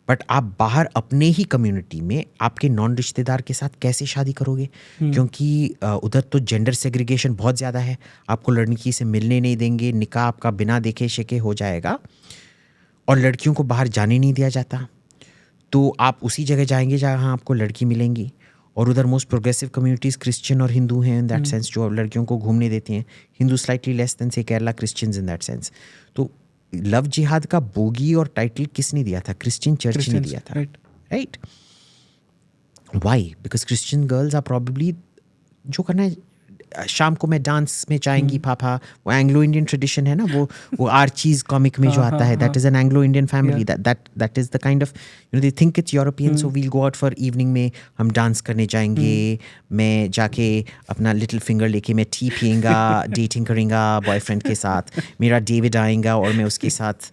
बट आप बाहर अपने ही कम्युनिटी में आपके नॉन रिश्तेदार के साथ कैसे शादी करोगे? क्योंकि उधर तो जेंडर सेग्रीगेशन बहुत ज़्यादा है, आपको लड़की से मिलने नहीं देंगे, निकाह आपका बिना देखे शेखे हो जाएगा, और लड़कियों को बाहर जाने नहीं दिया जाता। तो आप उसी जगह जाएंगे जहाँ आपको लड़की मिलेंगी, और उधर मोस्ट प्रोग्रेसिव कम्युनिटीज़ क्रिश्चियन और हिंदू हैं इन दैट सेंस, जो लड़कियों को घूमने देती हैं। हिंदू स्लाइटली लेस देन से Kerala Christians in that sense. तो लव जिहाद का बोगी और टाइटल किसने दिया था? क्रिश्चियन चर्च ने दिया था, right? Why? Because Christian girls are probably, जो करना है शाम को मैं डांस में चाहेंगी पापा, वो एंग्लो इंडियन ट्रेडिशन है ना, वो आर्चीज कॉमिक में जो आता है, that is an Anglo Indian family, that is the kind of, you know, they think it's European, so we'll go out for evening में, हम डांस करने जाएंगे, मैं जाके अपना लिटिल फिंगर लेके मैं टी पियेंगा, डेटिंग करेंगा बॉयफ्रेंड के साथ, मेरा डेविड आएगा और मैं उसके साथ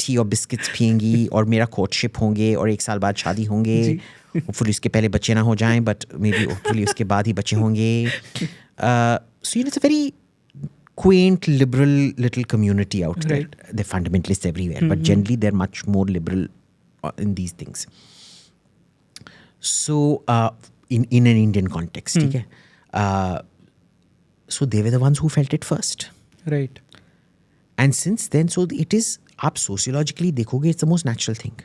टी और बिस्किट्स पियेंगी, और मेरा कोर्टशिप होंगे, और 1 साल बाद शादी होंगे, होपफुली उसके पहले बच्चे ना हो जाएं, बट मे बी होपफुली उसके बाद ही बच्चे होंगे. So it's a very quaint, liberal little community out there. Right. They're fundamentalists everywhere, but generally they're much more liberal in these things. So in an Indian context, ठीक है? So they were the ones who felt it first. Right. And since then, so it is, आप sociologically देखोगे, it's the most natural thing.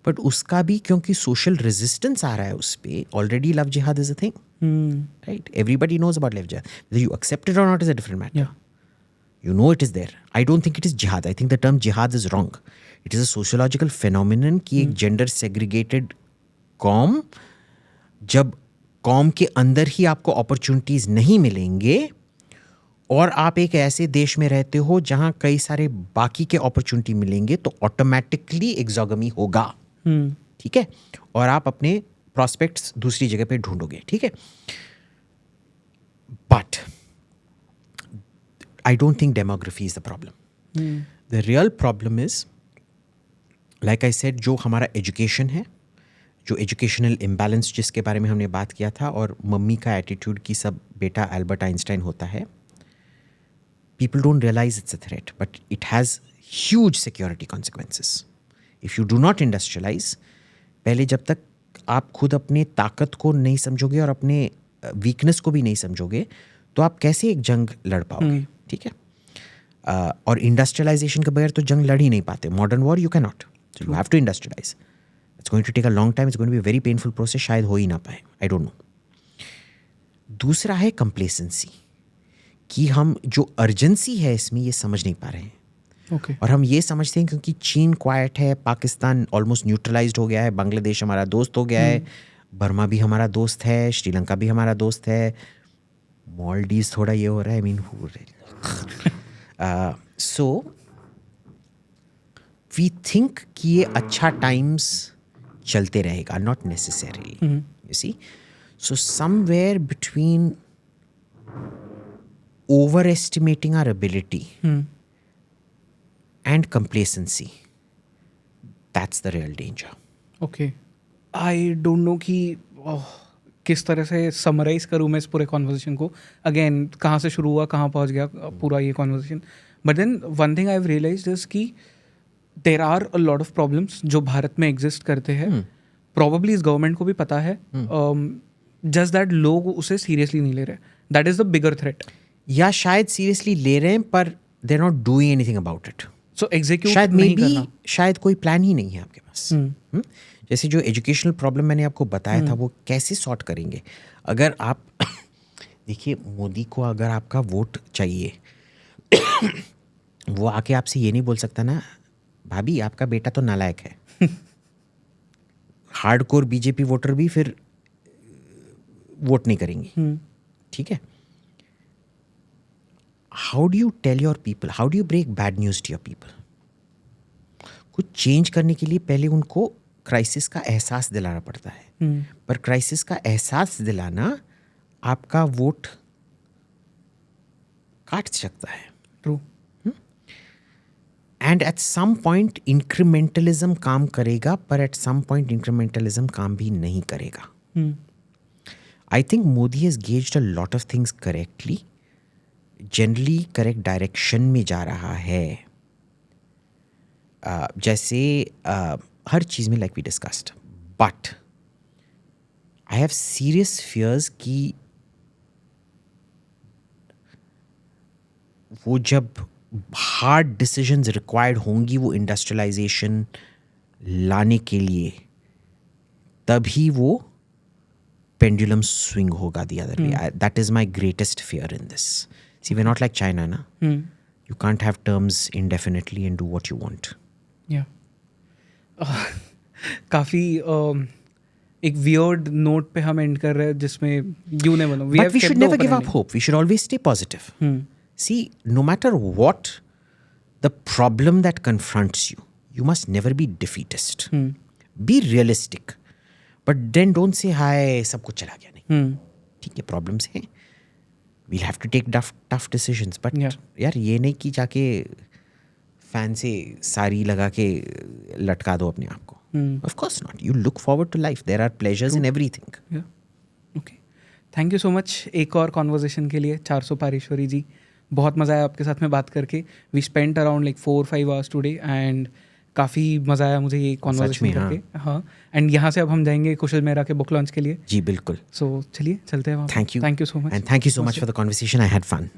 But उसका भी क्योंकि social resistance आ रहा है उस पे, already love jihad is a thing. Right? Everybody knows about love jihad. Whether you accept it or not is a different matter. Yeah. You know it is there. I don't think it is jihad. I think the term jihad is wrong. It is a sociological phenomenon कि एक gender segregated कौम, जब कौम के अंदर ही आपको opportunities नहीं मिलेंगे, और आप एक ऐसे देश में रहते हो जहाँ कई सारे बाकी के opportunity मिलेंगे, तो automatically exogamy होगा. ठीक है? और आप अपने prospects दूसरी जगह पे ढूंढोगे. ठीक है? But I don't think demography is the problem. The real problem is, like I said, जो हमारा education है, जो educational imbalance जिसके बारे में हमने बात किया था, और मम्मी का attitude कि सब बेटा अल्बर्ट आइंस्टाइन होता है. People don't realize it's a threat, but it has huge security consequences. If you do not industrialize, पहले जब तक आप खुद अपने ताकत को नहीं समझोगे और अपने वीकनेस को भी नहीं समझोगे, तो आप कैसे एक जंग लड़ पाओगे? ठीक है? और इंडस्ट्रियलाइजेशन के बगैर तो जंग लड़ ही नहीं पाते. Modern war you cannot. So you have to industrialise. It's going to take a long time. It's going to be very painful process. शायद हो ही ना पाए. I don't know. दूसरा है कंप्लेसेंसी, कि हम जो अर्जेंसी है इसमें ये समझ नहीं पा रहे हैं. Okay. और हम ये समझते हैं क्योंकि चीन क्वाइट है, पाकिस्तान ऑलमोस्ट न्यूट्रलाइज्ड हो गया है, बांग्लादेश हमारा दोस्त हो गया है, बर्मा भी हमारा दोस्त है, श्रीलंका भी हमारा दोस्त है, मालदीव्स थोड़ा ये हो रहा है. I mean so we think कि ये अच्छा टाइम्स चलते रहेगा. Not necessarily. You see. So somewhere between overestimating our ability and complacency, that's the real danger. Okay. I don't know कि किस तरह से समराइज करूँ मैं इस पूरे कॉन्वर्सेशन को. अगेन कहाँ से शुरू हुआ, कहाँ पहुँच गया पूरा ये conversation. But then one thing I have realised is कि there are a lot of problems जो भारत में एग्जिस्ट करते हैं. प्रॉबेबली इस गवर्नमेंट को भी पता है, जस्ट दैट लोग उसे सीरियसली नहीं ले रहे. That is the bigger threat. या शायद सीरियसली ले रहे हैं, पर they are not doing anything about it. So execute शायद नहीं मे करना. बी शायद कोई प्लान ही नहीं है आपके पास. जैसे जो एजुकेशनल प्रॉब्लम मैंने आपको बताया था, वो कैसे सॉर्ट करेंगे? अगर आप देखिए, मोदी को अगर आपका वोट चाहिए, वो आके आपसे ये नहीं बोल सकता ना, भाभी आपका बेटा तो नालायक है. हार्डकोर बीजेपी वोटर भी फिर वोट नहीं करेंगी. ठीक है? How do you tell your people? How do you break bad news to your people? कुछ चेंज करने के लिए पहले उनको क्राइसिस का एहसास दिलाना पड़ता है. पर क्राइसिस का एहसास दिलाना आपका वोट काट सकता है. True. And at some point incrementalism काम करेगा, पर एट सम पॉइंट इंक्रीमेंटलिज्म काम भी नहीं करेगा. I think Modi has gauged a lot of things correctly. Generally correct direction में जा रहा है. जैसे हर चीज़ में, like we discussed, but I have serious fears कि वो जब हार्ड डिसीजंस रिक्वायर्ड होंगी वो इंडस्ट्रियलाइजेशन लाने के लिए, तभी वो पेंडुलम स्विंग होगा the other way. That is my greatest fear in this. See we not like China ना. You can't have terms indefinitely and do what you want. काफ़ी एक वियर्ड नोट पे हम एंड कर रहे हैं जिसमें यू ने बोला But we should never give up hope. We should always stay positive. See, no matter what the problem that confronts you, you must never be defeatist. Be realistic. But then don't say, hi, सब कुछ चला गया नहीं. ठीक है, problems हैं. We'll have to take tough decisions. But यार ये नहीं कि जाके फैन से साड़ी लगा के लटका दो अपने आप को. Of course not. You look forward to life. There are pleasures in everything. Okay. Thank you so much एक और कॉन्वर्जेशन के लिए 400 पारेश्वरी जी. बहुत मज़ा आया आपके साथ में बात करके. We spent around like 4-5 hours today and काफ़ी मज़ा आया मुझे ये कॉन्वर्जेशन करके. हाँ, एंड यहाँ से अब हम जाएंगे कुशल मेहरा के बुक लॉन्च के लिए. जी बिल्कुल. सो चलिए चलते हैं वहाँ. Thank you so much. And thank you so much for the conversation. I had fun.